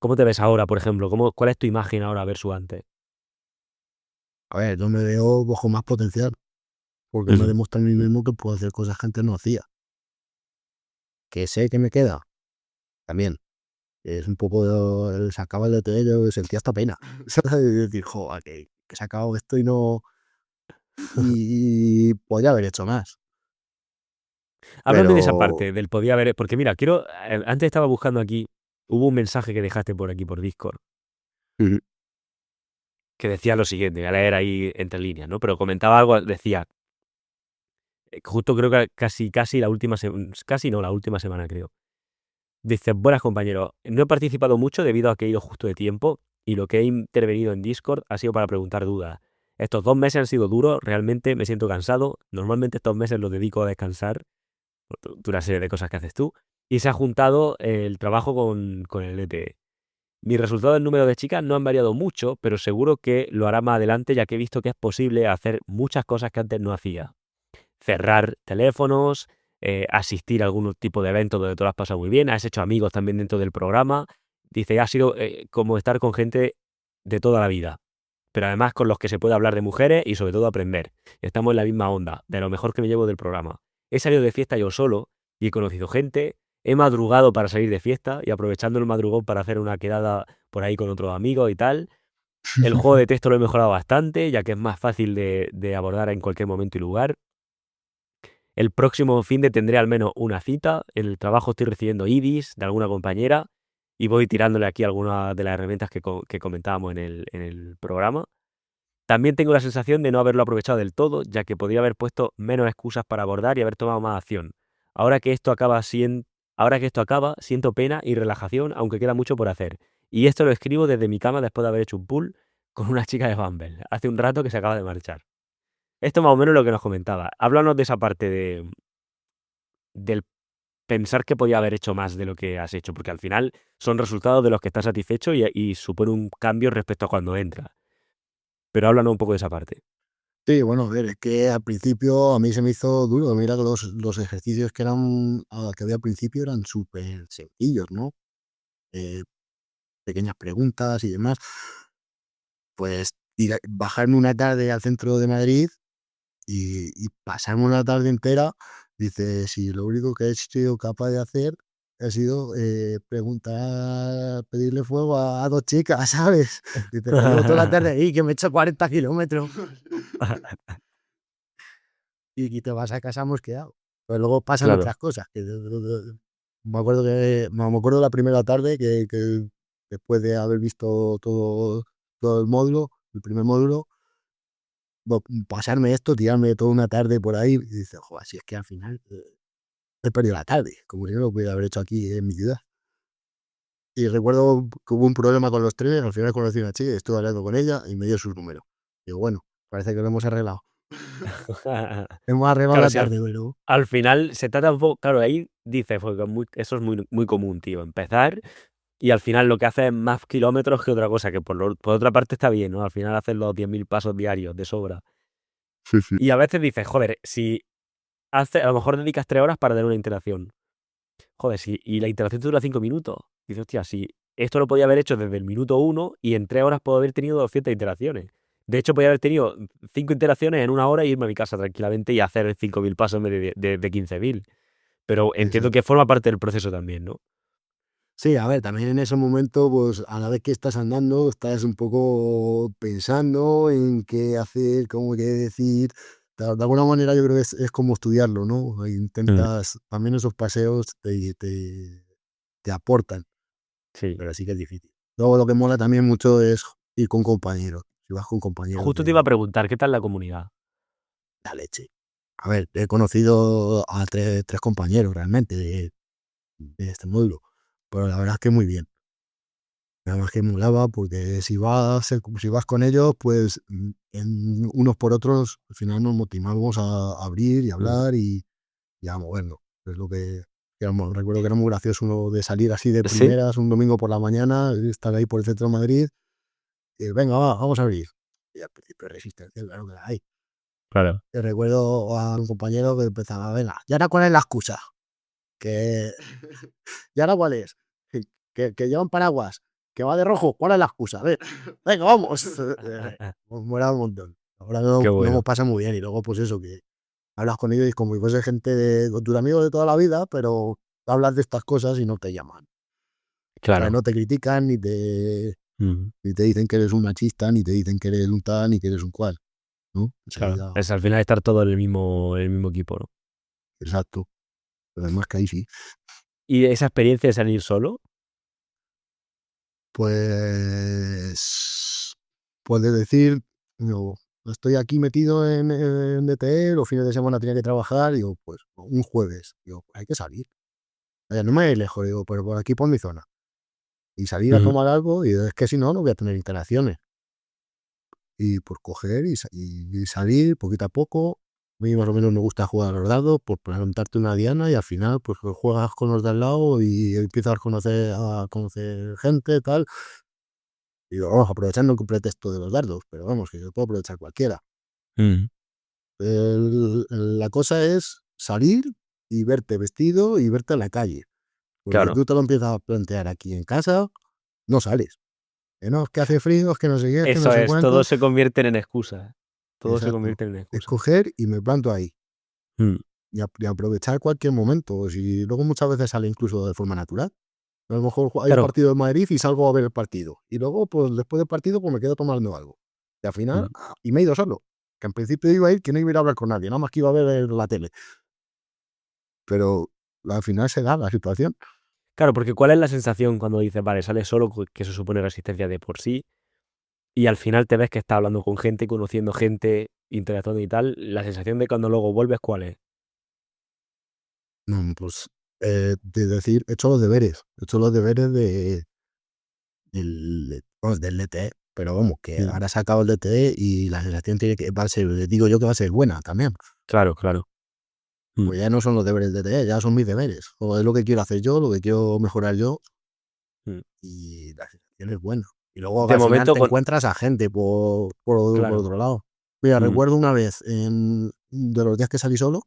[SPEAKER 2] ¿Cómo te ves ahora, por ejemplo? ¿Cuál es tu imagen ahora versus antes?
[SPEAKER 1] A ver, yo me veo bajo más potencial, porque me
[SPEAKER 2] Ujú.
[SPEAKER 1] demuestra a mí mismo que puedo hacer cosas que antes no hacía. Que sé que me queda, también. Es un poco, se acaba el ETE, yo sentía hasta pena. ¿Sabes? De decir, joder, que se ha acabado esto y no. Y podría haber hecho más.
[SPEAKER 2] Háblame de esa
[SPEAKER 1] Pero.
[SPEAKER 2] parte, del podía haber, porque mira, antes estaba buscando aquí, hubo un mensaje que dejaste por aquí por Discord
[SPEAKER 1] Ujú.
[SPEAKER 2] que decía lo siguiente, voy a leer ahí entre líneas, ¿no? Pero comentaba algo, decía, justo creo que casi la última semana, casi no, la última semana creo. Dice, buenas compañeros, no he participado mucho debido a que he ido justo de tiempo y lo que he intervenido en Discord ha sido para preguntar dudas. Estos 2 meses han sido duros, realmente me siento cansado. Normalmente estos meses los dedico a descansar, de una serie de cosas que haces tú, y se ha juntado el trabajo con el DTE. Mis resultados en número de chicas no han variado mucho, pero seguro que lo hará más adelante ya que he visto que es posible hacer muchas cosas que antes no hacía. Cerrar teléfonos, asistir a algún tipo de evento donde te lo has pasado muy bien, has hecho amigos también dentro del programa. Dice, ha sido como estar con gente de toda la vida, pero además con los que se puede hablar de mujeres y sobre todo aprender. Estamos en la misma onda, de lo mejor que me llevo del programa. He salido de fiesta yo solo y he conocido gente, he madrugado para salir de fiesta y aprovechando el madrugón para hacer una quedada por ahí con otros amigos y tal. El juego de texto lo he mejorado bastante, ya que es más fácil de abordar en cualquier momento y lugar. El próximo fin de tendré al menos una cita. En el trabajo estoy recibiendo IDIs de alguna compañera y voy tirándole aquí algunas de las herramientas que comentábamos en el programa. También tengo la sensación de no haberlo aprovechado del todo, ya que podría haber puesto menos excusas para abordar y haber tomado más acción. Ahora que esto acaba, ahora que esto acaba, siento pena y relajación, aunque queda mucho por hacer. Y esto lo escribo desde mi cama después de haber hecho un pool con una chica de Bumble, hace un rato que se acaba de marchar. Esto más o menos lo que nos comentaba. Háblanos de esa parte del pensar que podía haber hecho más de lo que has hecho, porque al final son resultados de los que estás satisfecho y supone un cambio respecto a cuando entras. Pero háblanos un poco de esa parte.
[SPEAKER 1] Sí, bueno, a ver, es que al principio a mí se me hizo duro. Mira que los ejercicios que había al principio eran súper sencillos, ¿no? Eh, Pequeñas preguntas y demás. Pues bajarme una tarde al centro de Madrid y pasarme una tarde entera, dice, si lo único que he sido capaz de hacer ha sido preguntar, pedirle fuego a dos chicas, ¿sabes? Dice, que llevo toda la tarde ahí, que me he hecho 40 kilómetros y te vas a casa mosqueado. Pero luego pasan
[SPEAKER 2] Claro.
[SPEAKER 1] otras cosas. Me acuerdo de la primera tarde que después de haber visto todo el módulo, el primer módulo, pasarme esto, tirarme toda una tarde por ahí, y dices, joder, si es que al final he perdido la tarde, como yo lo podía haber hecho aquí en mi ciudad. Y recuerdo que hubo un problema con los trenes, al final conocí a una chica y estuve hablando con ella y me dio sus números. Digo, bueno, parece que lo hemos arreglado. Hemos arreglado
[SPEAKER 2] Claro,
[SPEAKER 1] la
[SPEAKER 2] si al,
[SPEAKER 1] tarde, pero
[SPEAKER 2] al final se trata un poco, claro, ahí dices, porque eso es muy, muy común, tío, empezar y al final lo que haces es más kilómetros que otra cosa, que por otra parte está bien, ¿no? Al final haces los 10.000 pasos diarios de sobra.
[SPEAKER 1] sí, sí.
[SPEAKER 2] Y a veces dices, joder, si a lo mejor dedicas 3 horas para tener una interacción. Joder, y la interacción te dura 5 minutos. Dices, hostia, si esto lo podía haber hecho desde el minuto 1 y en 3 horas puedo haber tenido 200 interacciones. De hecho, podía haber tenido 5 interacciones en una hora e irme a mi casa tranquilamente y hacer 5.000 pasos en vez de 15.000. Pero entiendo que forma parte del proceso también, ¿no?
[SPEAKER 1] Sí, a ver, también en ese momento, pues a la vez que estás andando, estás un poco pensando en qué hacer, cómo qué decir. De alguna manera yo creo que es como estudiarlo, ¿no?
[SPEAKER 2] Mm,
[SPEAKER 1] Intentas, también esos paseos te aportan,
[SPEAKER 2] sí.
[SPEAKER 1] pero sí que es difícil. Luego lo que mola también mucho es ir con compañeros. Si vas con compañeros
[SPEAKER 2] Justo te iba a preguntar, ¿qué tal la comunidad?
[SPEAKER 1] la leche. A ver, he conocido a tres compañeros realmente de este módulo, pero la verdad es que muy bien. Nada más que molaba porque si vas con ellos, pues unos por otros, al final nos motivamos a abrir y
[SPEAKER 2] Mm.
[SPEAKER 1] hablar y a movernos. Es lo recuerdo que era muy gracioso uno de salir así de
[SPEAKER 2] Sí,
[SPEAKER 1] primeras un domingo por la mañana, estar ahí por el centro de Madrid y venga, vamos a abrir. Y al principio resistencia, claro que la hay.
[SPEAKER 2] claro.
[SPEAKER 1] Y recuerdo a un compañero que empezaba, venga, ¿y ahora cuál es la excusa? Que, ¿Y ahora cuál es? Que llevan paraguas, que va de rojo, ¿cuál es la excusa? A ver, venga, vamos. Pues mola un montón. Ahora
[SPEAKER 2] Qué
[SPEAKER 1] no nos
[SPEAKER 2] bueno.
[SPEAKER 1] pasa muy bien. Y luego, pues eso, que hablas con ellos y como si fuese gente con tus amigos de toda la vida, pero hablas de estas cosas y no te llaman. O sea,
[SPEAKER 2] Claro.
[SPEAKER 1] no te critican,
[SPEAKER 2] Mm,
[SPEAKER 1] ni te dicen que eres un machista, ni te dicen que eres un tal, ni que eres un cual, ¿no?
[SPEAKER 2] claro.
[SPEAKER 1] Enseguida,
[SPEAKER 2] Es al final estar todo en el mismo equipo, ¿no?
[SPEAKER 1] exacto. Pero además que ahí sí.
[SPEAKER 2] ¿Y esa experiencia de salir solo?
[SPEAKER 1] Pues puedes decir, digo, estoy aquí metido en DTE, los fines de semana tenía que trabajar, digo, pues un jueves, digo, hay que salir. Oye, no me voy lejos, digo, pero por aquí por mi zona. Y salir a
[SPEAKER 2] Ujú.
[SPEAKER 1] tomar algo, y es que si no, no voy a tener interacciones. Y por coger y salir poquito a poco. A mí más o menos me gusta jugar a los dados, por plantarte una diana y al final pues juegas con los de al lado y empiezas a conocer gente, tal. Y vamos, aprovechando el pretexto de los dardos, pero vamos, que se puede aprovechar cualquiera.
[SPEAKER 2] Mm,
[SPEAKER 1] La cosa es salir y verte vestido y verte en la calle. Porque si
[SPEAKER 2] claro.
[SPEAKER 1] tú te lo empiezas a plantear aquí en casa, no sales. Que no, es que hace frío, es que no sé qué, es que no
[SPEAKER 2] Eso
[SPEAKER 1] sé
[SPEAKER 2] es, todo
[SPEAKER 1] cuánto.
[SPEAKER 2] se convierte en excusas. Todo se
[SPEAKER 1] Exacto.
[SPEAKER 2] convierte en
[SPEAKER 1] Es
[SPEAKER 2] excusas.
[SPEAKER 1] coger y me planto ahí.
[SPEAKER 2] Mm,
[SPEAKER 1] Y aprovechar cualquier momento. Si luego muchas veces sale incluso de forma natural. A lo mejor hay un
[SPEAKER 2] claro.
[SPEAKER 1] partido de Madrid y salgo a ver el partido. Y luego, pues después del partido, pues me quedo tomando algo. Y al final,
[SPEAKER 2] Mm.
[SPEAKER 1] y me he ido solo. Que en principio iba a ir, que no iba a ir a hablar con nadie, nada más que iba a ver la tele. Pero al final se da la situación.
[SPEAKER 2] Claro, porque ¿cuál es la sensación cuando dices, vale, sales solo, que eso supone resistencia de por sí, y al final te ves que estás hablando con gente, conociendo gente, interactuando y tal? La sensación de cuando luego vuelves, ¿cuál es?
[SPEAKER 1] No, pues de decir, he hecho los deberes del DTE. Pero vamos, que
[SPEAKER 2] Mm,
[SPEAKER 1] ahora se ha acabado el DTE y la sensación va a ser, digo yo que va a ser buena también.
[SPEAKER 2] claro, claro.
[SPEAKER 1] Pues ya no son los deberes de TE, ya son mis deberes. O es lo que quiero hacer yo, lo que quiero mejorar yo,
[SPEAKER 2] Mm.
[SPEAKER 1] y la sensación es buena. Y luego
[SPEAKER 2] De
[SPEAKER 1] al final
[SPEAKER 2] momento,
[SPEAKER 1] te encuentras a gente por
[SPEAKER 2] claro.
[SPEAKER 1] otro lado. Mira,
[SPEAKER 2] Mm.
[SPEAKER 1] recuerdo una vez, de los días que salí solo,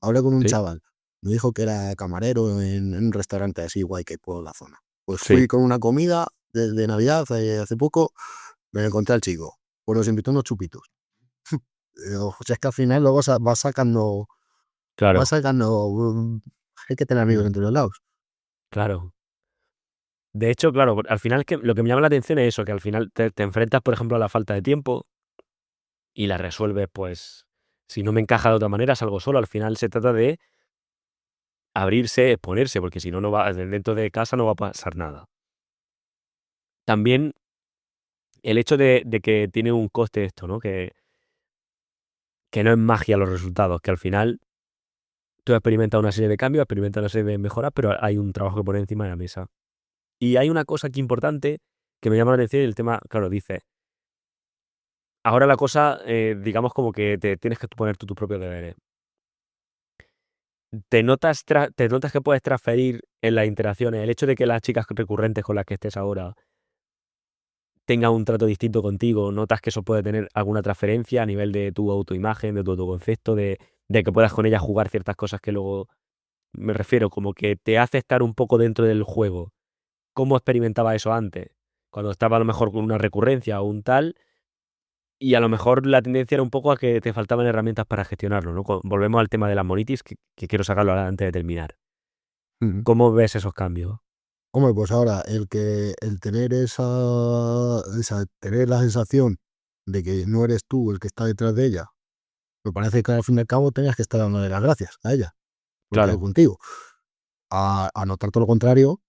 [SPEAKER 1] hablé con un
[SPEAKER 2] Sí,
[SPEAKER 1] chaval. Me dijo que era camarero en un restaurante así guay que hay por la zona. Pues
[SPEAKER 2] sí,
[SPEAKER 1] fui con una comida de Navidad hace poco, me encontré al chico. Pues nos invitó unos chupitos. O sea, es que al final luego
[SPEAKER 2] claro.
[SPEAKER 1] vas sacando, hay que tener amigos
[SPEAKER 2] Mm.
[SPEAKER 1] entre los lados.
[SPEAKER 2] Claro. De hecho, claro, al final es que lo que me llama la atención es eso, que al final te enfrentas, por ejemplo, a la falta de tiempo y la resuelves, pues, si no me encaja de otra manera, salgo solo. Al final se trata de abrirse, exponerse, porque si no, no va, dentro de casa no va a pasar nada. También el hecho de que tiene un coste esto, ¿no? Que no es magia los resultados, que al final tú experimentas una serie de cambios, experimentas una serie de mejoras, pero hay un trabajo que poner encima de la mesa. Y hay una cosa aquí importante que me llama la atención y el tema, claro, dice, ahora la cosa, digamos como que te tienes que poner tú tus propios deberes. ¿Te notas que puedes transferir en las interacciones el hecho de que las chicas recurrentes con las que estés ahora tengan un trato distinto contigo? ¿Notas que eso puede tener alguna transferencia a nivel de tu autoimagen, de tu autoconcepto, de que puedas con ellas jugar ciertas cosas que luego, me refiero, como que te hace estar un poco dentro del juego? ¿Cómo experimentaba eso antes? Cuando estaba a lo mejor con una recurrencia o un tal, y a lo mejor la tendencia era un poco a que te faltaban herramientas para gestionarlo, ¿no? Volvemos al tema de la monitis, que quiero sacarlo ahora antes de terminar.
[SPEAKER 1] Ujú.
[SPEAKER 2] ¿Cómo ves esos cambios?
[SPEAKER 1] Hombre, pues ahora, el tener tener la sensación de que no eres tú el que está detrás de ella, me parece que al fin y al cabo tenías que estar dándole las gracias a ella, porque hay
[SPEAKER 2] Claro.
[SPEAKER 1] contigo. A notar todo lo contrario,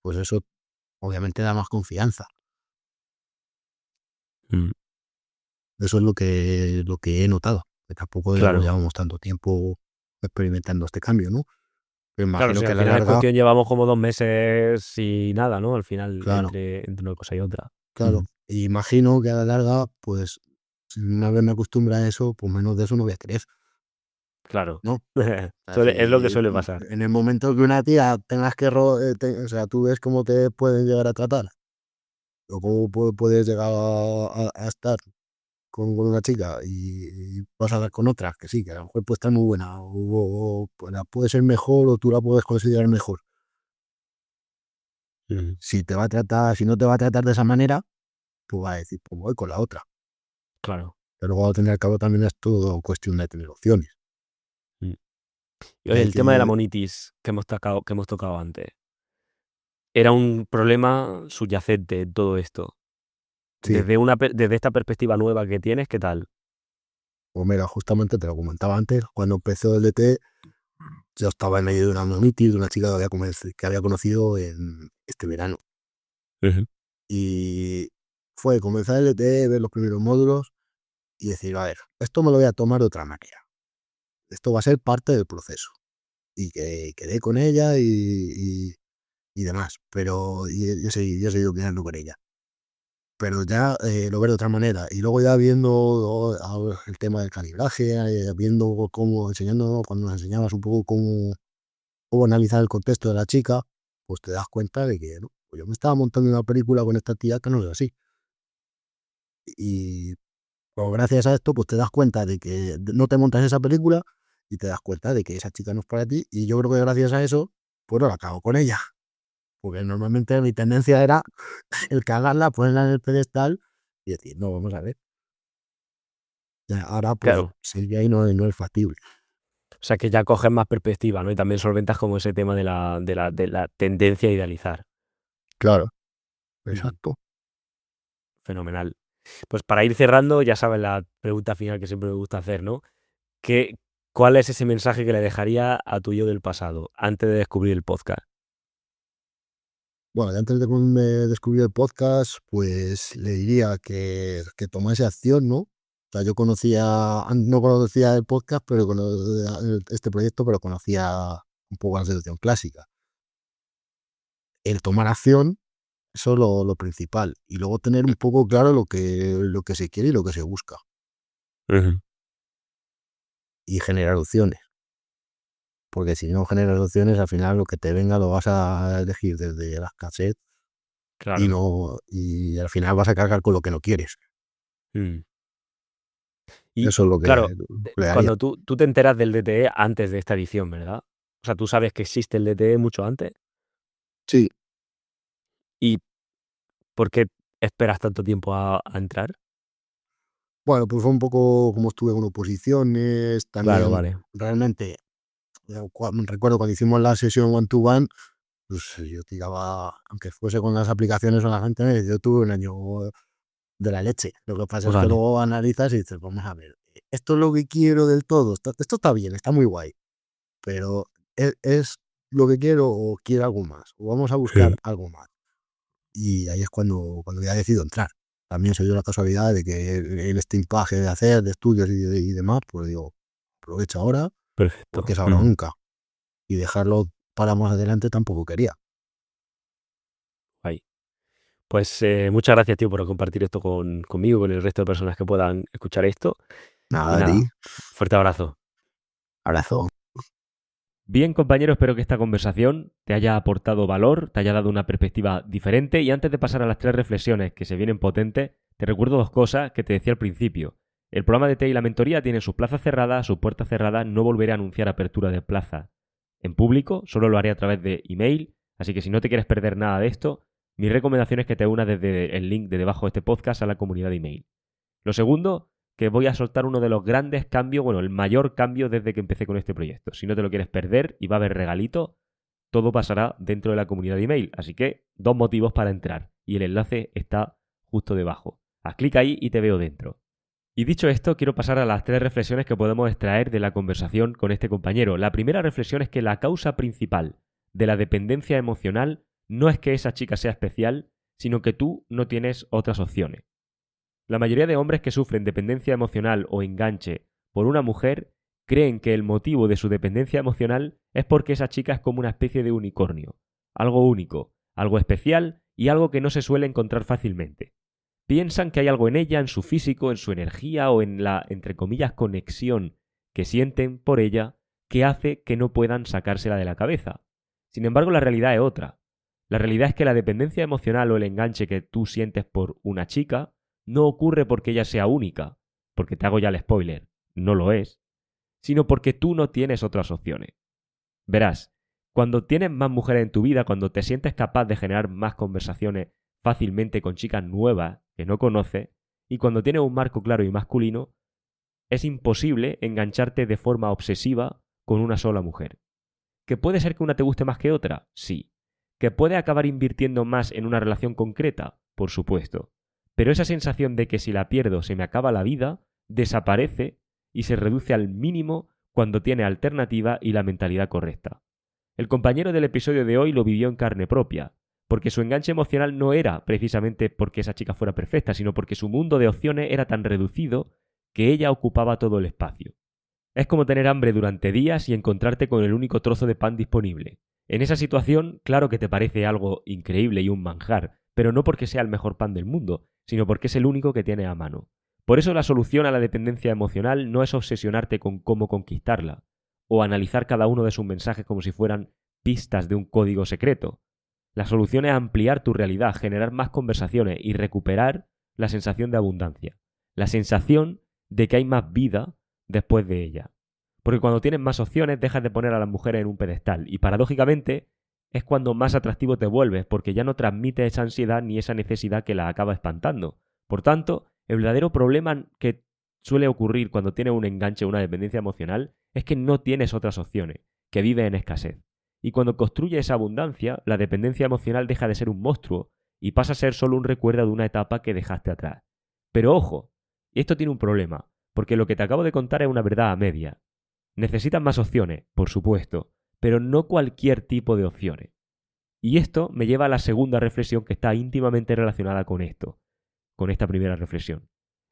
[SPEAKER 1] pues eso obviamente da más confianza.
[SPEAKER 2] Mm,
[SPEAKER 1] Eso es lo que he notado, que tampoco
[SPEAKER 2] claro.
[SPEAKER 1] llevamos tanto tiempo experimentando este cambio, ¿no? Pero
[SPEAKER 2] Claro,
[SPEAKER 1] imagino
[SPEAKER 2] sí,
[SPEAKER 1] que a
[SPEAKER 2] al
[SPEAKER 1] la
[SPEAKER 2] final es
[SPEAKER 1] larga,
[SPEAKER 2] cuestión, llevamos como 2 meses y nada, ¿no? Al final,
[SPEAKER 1] claro,
[SPEAKER 2] entre una cosa y otra.
[SPEAKER 1] claro,
[SPEAKER 2] Ujú.
[SPEAKER 1] imagino que a la larga, pues, si una vez me acostumbro a eso, pues menos de eso no voy a querer,
[SPEAKER 2] Claro.
[SPEAKER 1] ¿no? O sea,
[SPEAKER 2] Es lo que
[SPEAKER 1] si
[SPEAKER 2] suele pasar.
[SPEAKER 1] en el momento que una tía tengas que, o sea, tú ves cómo te pueden llegar a tratar, o cómo puedes llegar a estar con una chica y vas a dar con otra, que sí, que a lo mejor puede estar muy buena, o pues la puede ser mejor, o tú la puedes considerar mejor.
[SPEAKER 2] Ujú.
[SPEAKER 1] Si no te va a tratar de esa manera, pues va a decir, pues voy con la otra.
[SPEAKER 2] Claro.
[SPEAKER 1] Pero luego al fin y al cabo también es todo cuestión de tener opciones.
[SPEAKER 2] Mm. Y
[SPEAKER 1] Y
[SPEAKER 2] oye,
[SPEAKER 1] hay
[SPEAKER 2] el tema de la
[SPEAKER 1] que,
[SPEAKER 2] monitis que hemos tocado antes, era un problema subyacente en todo esto.
[SPEAKER 1] sí,
[SPEAKER 2] Desde esta perspectiva nueva que tienes, ¿qué tal?
[SPEAKER 1] pues mira, justamente te lo comentaba antes, cuando empezó el DT, yo estaba en medio de una mamitis de una chica que había conocido en este verano.
[SPEAKER 2] Ujú.
[SPEAKER 1] Y fue comenzar el DT, ver los primeros módulos y decir, a ver, esto me lo voy a tomar de otra manera. Esto va a ser parte del proceso. Y que quedé con ella y demás. Pero yo seguí quedando con ella. Pero ya lo veo de otra manera. Y luego ya viendo el tema del calibraje, viendo cómo enseñando, cuando nos enseñabas un poco cómo analizar el contexto de la chica, pues te das cuenta de que no, pues yo me estaba montando una película con esta tía que no es así. Y pues, gracias a esto, pues te das cuenta de que no te montas esa película y te das cuenta de que esa chica no es para ti. Y yo creo que gracias a eso, pues no la acabo con ella. Porque normalmente mi tendencia era el cagarla, ponerla en el pedestal y decir, no, vamos a ver. Ya, ahora, pues,
[SPEAKER 2] Claro.
[SPEAKER 1] seguir ahí no es factible.
[SPEAKER 2] O sea, que ya coges más perspectiva, ¿no? Y también solventas como ese tema de la tendencia a idealizar.
[SPEAKER 1] Claro,
[SPEAKER 2] Ujú.
[SPEAKER 1] exacto.
[SPEAKER 2] Fenomenal. Pues para ir cerrando, ya sabes la pregunta final que siempre me gusta hacer, ¿no? ¿Qué, ¿Cuál es ese mensaje que le dejaría a tu yo del pasado antes de descubrir el podcast?
[SPEAKER 1] Bueno, y antes de que me descubrir el podcast, pues le diría que tomase acción, ¿no? O sea, no conocía el podcast, pero este proyecto, pero conocía un poco la selección clásica. El tomar acción, eso es lo principal. Y luego tener un poco claro lo que se quiere y lo que se busca.
[SPEAKER 2] Ujú.
[SPEAKER 1] Y generar opciones. porque si no generas opciones, al final lo que te venga lo vas a elegir desde la escasez
[SPEAKER 2] Claro.
[SPEAKER 1] y al final vas a cargar con lo que no quieres.
[SPEAKER 2] Mm. Y
[SPEAKER 1] Eso es
[SPEAKER 2] claro,
[SPEAKER 1] lo que le haría.
[SPEAKER 2] cuando tú te enteras del DTE antes de esta edición, ¿verdad? O sea, tú sabes que existe el DTE mucho antes.
[SPEAKER 1] Sí,
[SPEAKER 2] ¿Y por qué esperas tanto tiempo a entrar?
[SPEAKER 1] bueno, pues fue un poco como estuve en oposiciones,
[SPEAKER 2] Claro,
[SPEAKER 1] también
[SPEAKER 2] vale.
[SPEAKER 1] realmente, recuerdo cuando hicimos la sesión one to one, pues yo tiraba, aunque fuese con las aplicaciones o la gente, yo tuve un año de la leche. Lo que pasa es que
[SPEAKER 2] Vale.
[SPEAKER 1] luego analizas y dices, vamos a ver, esto es lo que quiero del todo, esto está bien, está muy guay, pero ¿es lo que quiero o quiero algo más? O vamos a buscar
[SPEAKER 2] Sí.
[SPEAKER 1] algo más. Y ahí es cuando ya decido entrar. También se dio la casualidad de que en este impasse de hacer, de estudios y demás, pues digo, aprovecho ahora, porque
[SPEAKER 2] Perfecto.
[SPEAKER 1] es ahora o nunca. Y dejarlo para más adelante tampoco quería.
[SPEAKER 2] Guay. Pues muchas gracias, tío, por compartir esto conmigo, con el resto de personas que puedan escuchar esto. Y
[SPEAKER 1] Nada de ti,
[SPEAKER 2] nada, fuerte abrazo.
[SPEAKER 1] abrazo.
[SPEAKER 2] Bien, compañero, espero que esta conversación te haya aportado valor, te haya dado una perspectiva diferente y antes de pasar a las 3 reflexiones que se vienen potentes, te recuerdo 2 cosas que te decía al principio. El programa de TEI y la mentoría tienen sus plazas cerradas, sus puertas cerradas, no volveré a anunciar apertura de plaza en público, solo lo haré a través de email, así que si no te quieres perder nada de esto, mi recomendación es que te unas desde el link de debajo de este podcast a la comunidad de email. Lo segundo, que voy a soltar uno de los grandes cambios, bueno, el mayor cambio desde que empecé con este proyecto. Si no te lo quieres perder y va a haber regalito, todo pasará dentro de la comunidad de email. Así que 2 motivos para entrar y el enlace está justo debajo. Haz clic ahí y te veo dentro. Y dicho esto, quiero pasar a las 3 reflexiones que podemos extraer de la conversación con este compañero. La primera reflexión es que la causa principal de la dependencia emocional no es que esa chica sea especial, sino que tú no tienes otras opciones. La mayoría de hombres que sufren dependencia emocional o enganche por una mujer creen que el motivo de su dependencia emocional es porque esa chica es como una especie de unicornio, algo único, algo especial y algo que no se suele encontrar fácilmente. Piensan que hay algo en ella, en su físico, en su energía o en la, entre comillas, conexión que sienten por ella que hace que no puedan sacársela de la cabeza. Sin embargo, la realidad es otra. La realidad es que la dependencia emocional o el enganche que tú sientes por una chica no ocurre porque ella sea única, porque te hago ya el spoiler, no lo es, sino porque tú no tienes otras opciones. Verás, cuando tienes más mujeres en tu vida, cuando te sientes capaz de generar más conversaciones fácilmente con chicas nuevas que no conoces, y cuando tienes un marco claro y masculino, es imposible engancharte de forma obsesiva con una sola mujer. ¿Que puede ser que una te guste más que otra? Sí. ¿Que puede acabar invirtiendo más en una relación concreta? Por supuesto. Pero esa sensación de que si la pierdo se me acaba la vida, desaparece y se reduce al mínimo cuando tiene alternativa y la mentalidad correcta. El compañero del episodio de hoy lo vivió en carne propia, porque su enganche emocional no era precisamente porque esa chica fuera perfecta, sino porque su mundo de opciones era tan reducido que ella ocupaba todo el espacio. Es como tener hambre durante días y encontrarte con el único trozo de pan disponible. En esa situación, claro que te parece algo increíble y un manjar, pero no porque sea el mejor pan del mundo, sino porque es el único que tienes a mano. Por eso la solución a la dependencia emocional no es obsesionarte con cómo conquistarla, o analizar cada uno de sus mensajes como si fueran pistas de un código secreto. La solución es ampliar tu realidad, generar más conversaciones y recuperar la sensación de abundancia, la sensación de que hay más vida después de ella. Porque cuando tienes más opciones dejas de poner a las mujeres en un pedestal y paradójicamente es cuando más atractivo te vuelves porque ya no transmite esa ansiedad ni esa necesidad que la acaba espantando. Por tanto, el verdadero problema que suele ocurrir cuando tienes un enganche o una dependencia emocional es que no tienes otras opciones, que vives en escasez. Y cuando construyes esa abundancia, la dependencia emocional deja de ser un monstruo y pasa a ser solo un recuerdo de una etapa que dejaste atrás. Pero ojo, esto tiene un problema, porque lo que te acabo de contar es una verdad a media. Necesitas más opciones, por supuesto, pero no cualquier tipo de opciones. Y esto me lleva a la segunda reflexión que está íntimamente relacionada con esto, con esta primera reflexión.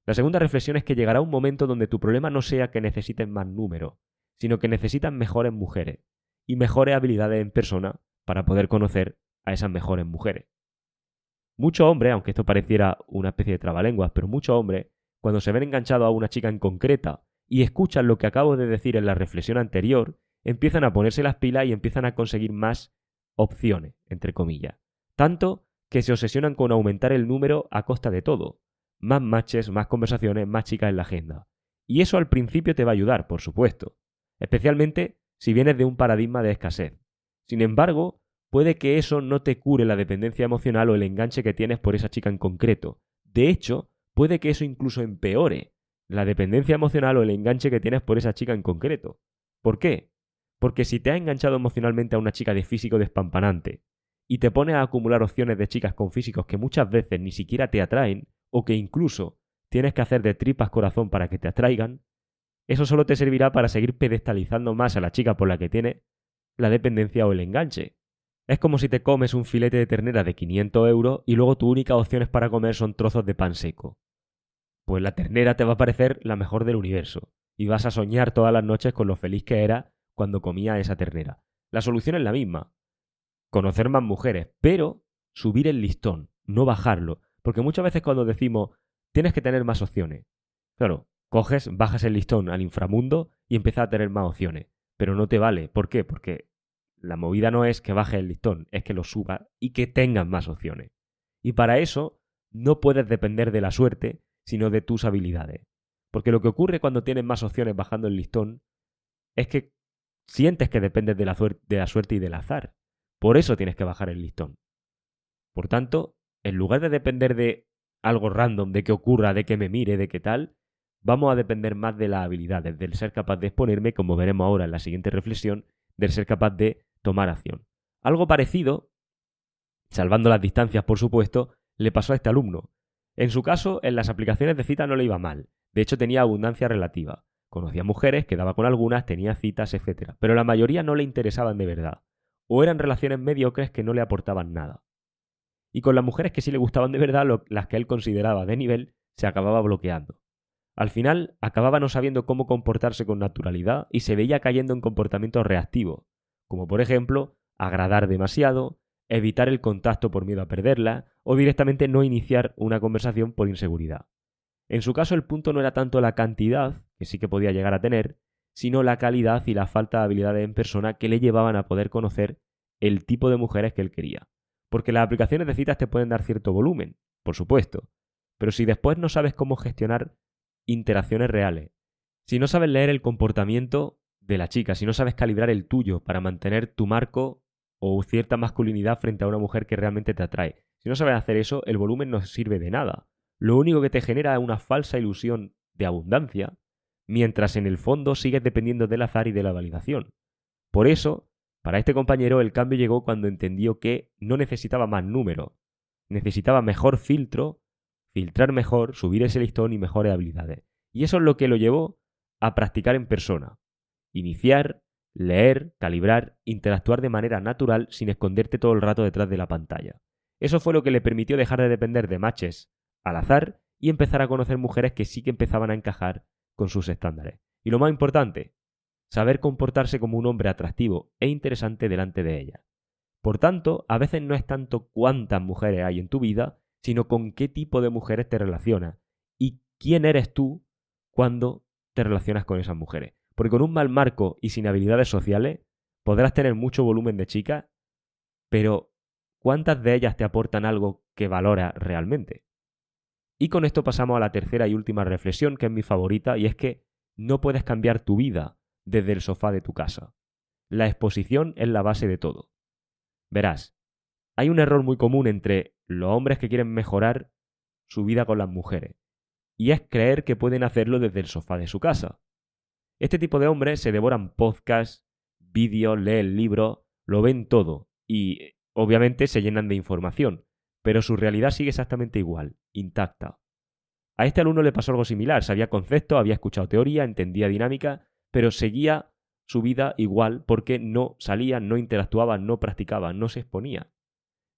[SPEAKER 2] La segunda reflexión es que llegará un momento donde tu problema no sea que necesites más números, sino que necesitas mejores mujeres y mejores habilidades en persona para poder conocer a esas mejores mujeres. Muchos hombres, aunque esto pareciera una especie de trabalenguas, pero muchos hombres, cuando se ven enganchados a una chica en concreta y escuchan lo que acabo de decir en la reflexión anterior, empiezan a ponerse las pilas y empiezan a conseguir más opciones, entre comillas. Tanto que se obsesionan con aumentar el número a costa de todo. Más matches, más conversaciones, más chicas en la agenda. Y eso al principio te va a ayudar, por supuesto. Especialmente si vienes de un paradigma de escasez. Sin embargo, puede que eso no te cure la dependencia emocional o el enganche que tienes por esa chica en concreto. De hecho, puede que eso incluso empeore la dependencia emocional o el enganche que tienes por esa chica en concreto. ¿Por qué? Porque si te has enganchado emocionalmente a una chica de físico despampanante y te pones a acumular opciones de chicas con físicos que muchas veces ni siquiera te atraen o que incluso tienes que hacer de tripas corazón para que te atraigan, eso solo te servirá para seguir pedestalizando más a la chica por la que tienes la dependencia o el enganche. Es como si te comes un filete de ternera de 500 euros y luego tus únicas opciones para comer son trozos de pan seco. Pues la ternera te va a parecer la mejor del universo y vas a soñar todas las noches con lo feliz que eras cuando comías esa ternera. La solución es la misma: conocer más mujeres, pero subir el listón, no bajarlo. Porque muchas veces cuando decimos tienes que tener más opciones, claro, bajas el listón al inframundo y empiezas a tener más opciones. Pero no te vale. ¿Por qué? Porque la movida no es que bajes el listón, es que lo subas y que tengas más opciones. Y para eso no puedes depender de la suerte, sino de tus habilidades. Porque lo que ocurre cuando tienes más opciones bajando el listón es que sientes que dependes de la suerte y del azar. Por eso tienes que bajar el listón. Por tanto, en lugar de depender de algo random, de que ocurra, de que me mire, de qué tal, vamos a depender más de las habilidades, del ser capaz de exponerme, como veremos ahora en la siguiente reflexión, del ser capaz de tomar acción. Algo parecido, salvando las distancias por supuesto, le pasó a este alumno. En su caso, en las aplicaciones de cita no le iba mal. De hecho, tenía abundancia relativa. Conocía mujeres, quedaba con algunas, tenía citas, etc. Pero la mayoría no le interesaban de verdad. O eran relaciones mediocres que no le aportaban nada. Y con las mujeres que sí le gustaban de verdad, las que él consideraba de nivel, se acababa bloqueando. Al final, acababa no sabiendo cómo comportarse con naturalidad y se veía cayendo en comportamientos reactivos, como por ejemplo, agradar demasiado, evitar el contacto por miedo a perderla o directamente no iniciar una conversación por inseguridad. En su caso, el punto no era tanto la cantidad, que sí que podía llegar a tener, sino la calidad y la falta de habilidades en persona que le llevaban a poder conocer el tipo de mujeres que él quería. Porque las aplicaciones de citas te pueden dar cierto volumen, por supuesto, pero si después no sabes cómo gestionar interacciones reales, si no sabes leer el comportamiento de la chica, si no sabes calibrar el tuyo para mantener tu marco o cierta masculinidad frente a una mujer que realmente te atrae, si no sabes hacer eso, el volumen no sirve de nada. Lo único que te genera es una falsa ilusión de abundancia, mientras en el fondo sigues dependiendo del azar y de la validación. Por eso, para este compañero el cambio llegó cuando entendió que no necesitaba más números, necesitaba mejor filtro, filtrar mejor, subir ese listón y mejores habilidades. Y eso es lo que lo llevó a practicar en persona. Iniciar, leer, calibrar, interactuar de manera natural sin esconderte todo el rato detrás de la pantalla. Eso fue lo que le permitió dejar de depender de matches al azar y empezar a conocer mujeres que sí que empezaban a encajar con sus estándares. Y lo más importante, saber comportarse como un hombre atractivo e interesante delante de ella. Por tanto, a veces no es tanto cuántas mujeres hay en tu vida, sino con qué tipo de mujeres te relacionas y quién eres tú cuando te relacionas con esas mujeres. Porque con un mal marco y sin habilidades sociales podrás tener mucho volumen de chicas, pero ¿cuántas de ellas te aportan algo que valoras realmente? Y con esto pasamos a la tercera y última reflexión, que es mi favorita, y es que no puedes cambiar tu vida desde el sofá de tu casa. La exposición es la base de todo. Verás, hay un error muy común entre los hombres que quieren mejorar su vida con las mujeres, y es creer que pueden hacerlo desde el sofá de su casa. Este tipo de hombres se devoran podcasts, vídeos, leen libros, lo ven todo, y obviamente se llenan de información, pero su realidad sigue exactamente igual, intacta. A este alumno le pasó algo similar, sabía conceptos, había escuchado teoría, entendía dinámica, pero seguía su vida igual porque no salía, no interactuaba, no practicaba, no se exponía.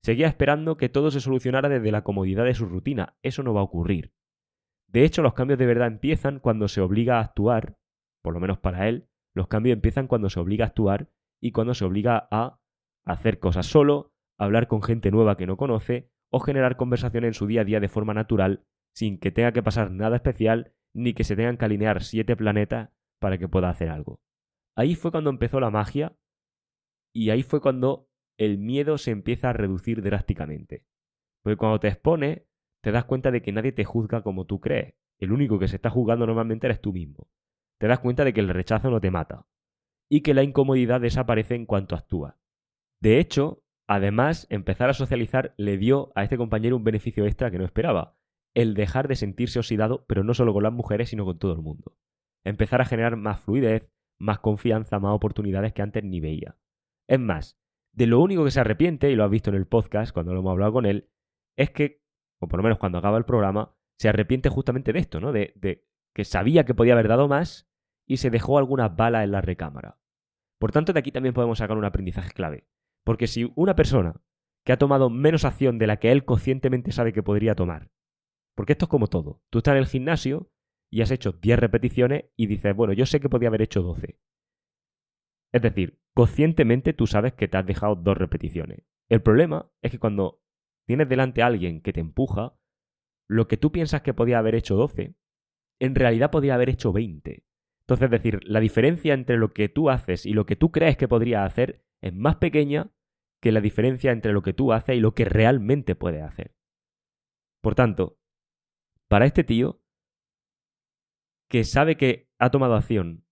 [SPEAKER 2] Seguía esperando que todo se solucionara desde la comodidad de su rutina. Eso no va a ocurrir. De hecho, los cambios de verdad empiezan cuando se obliga a actuar, por lo menos para él, los cambios empiezan cuando se obliga a actuar y cuando se obliga a hacer cosas solo, hablar con gente nueva que no conoce o generar conversación en su día a día de forma natural, sin que tenga que pasar nada especial ni que se tengan que alinear 7 planetas para que pueda hacer algo. Ahí fue cuando empezó la magia y ahí fue cuando el miedo se empieza a reducir drásticamente. Porque cuando te expones, te das cuenta de que nadie te juzga como tú crees. El único que se está juzgando normalmente eres tú mismo. Te das cuenta de que el rechazo no te mata y que la incomodidad desaparece en cuanto actúas. De hecho, además, empezar a socializar le dio a este compañero un beneficio extra que no esperaba. El dejar de sentirse oxidado, pero no solo con las mujeres, sino con todo el mundo. Empezar a generar más fluidez, más confianza, más oportunidades que antes ni veía. Es más, de lo único que se arrepiente, y lo has visto en el podcast cuando lo hemos hablado con él, es que, o por lo menos cuando acaba el programa, se arrepiente justamente de esto, ¿no? De que sabía que podía haber dado más y se dejó algunas balas en la recámara. Por tanto, de aquí también podemos sacar un aprendizaje clave. Porque si una persona que ha tomado menos acción de la que él conscientemente sabe que podría tomar, porque esto es como todo, tú estás en el gimnasio y has hecho 10 repeticiones y dices, bueno, yo sé que podía haber hecho 12. Es decir, conscientemente tú sabes que te has dejado 2 repeticiones. El problema es que cuando tienes delante a alguien que te empuja, lo que tú piensas que podía haber hecho 12, en realidad podría haber hecho 20. Entonces, es decir, la diferencia entre lo que tú haces y lo que tú crees que podría hacer es más pequeña que la diferencia entre lo que tú haces y lo que realmente puedes hacer. Por tanto, para este tío, que sabe que ha tomado acción,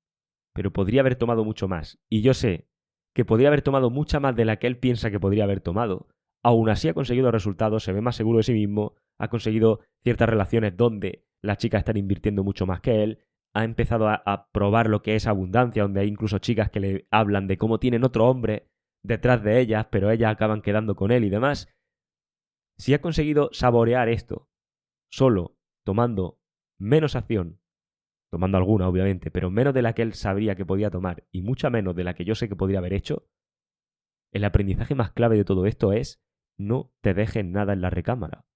[SPEAKER 2] pero podría haber tomado mucho más, y yo sé que podría haber tomado mucha más de la que él piensa que podría haber tomado, aún así ha conseguido resultados, se ve más seguro de sí mismo, ha conseguido ciertas relaciones donde las chicas están invirtiendo mucho más que él, ha empezado a probar lo que es abundancia, donde hay incluso chicas que le hablan de cómo tienen otro hombre detrás de ellas, pero ellas acaban quedando con él y demás. Si ha conseguido saborear esto solo tomando menos acción, tomando alguna obviamente, pero menos de la que él sabría que podía tomar y mucha menos de la que yo sé que podría haber hecho, el aprendizaje más clave de todo esto es no te dejes nada en la recámara.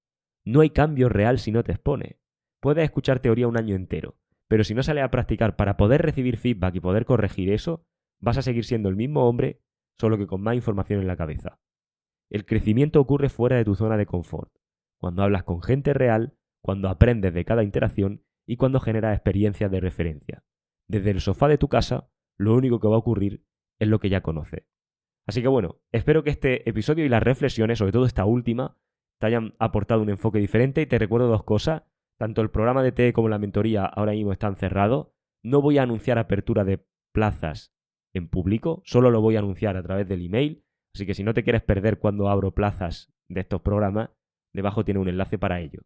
[SPEAKER 2] No hay cambio real si no te expones. Puedes escuchar teoría un año entero, pero si no sales a practicar para poder recibir feedback y poder corregir eso, vas a seguir siendo el mismo hombre, solo que con más información en la cabeza. El crecimiento ocurre fuera de tu zona de confort, cuando hablas con gente real, cuando aprendes de cada interacción y cuando generas experiencias de referencia. Desde el sofá de tu casa, lo único que va a ocurrir es lo que ya conoces. Así que bueno, espero que este episodio y las reflexiones, sobre todo esta última, te hayan aportado un enfoque diferente y te recuerdo 2 cosas. Tanto el programa de TE como la mentoría ahora mismo están cerrados. No voy a anunciar apertura de plazas en público, solo lo voy a anunciar a través del email. Así que si no te quieres perder cuando abro plazas de estos programas, debajo tiene un enlace para ello.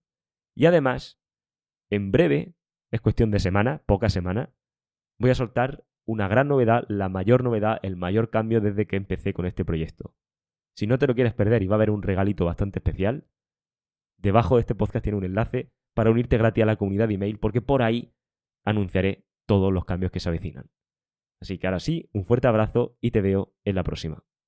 [SPEAKER 2] Y además, en breve, es cuestión de semana, pocas semanas, voy a soltar una gran novedad, la mayor novedad, el mayor cambio desde que empecé con este proyecto. Si no te lo quieres perder y va a haber un regalito bastante especial, debajo de este podcast tiene un enlace para unirte gratis a la comunidad de email porque por ahí anunciaré todos los cambios que se avecinan. Así que ahora sí, un fuerte abrazo y te veo en la próxima.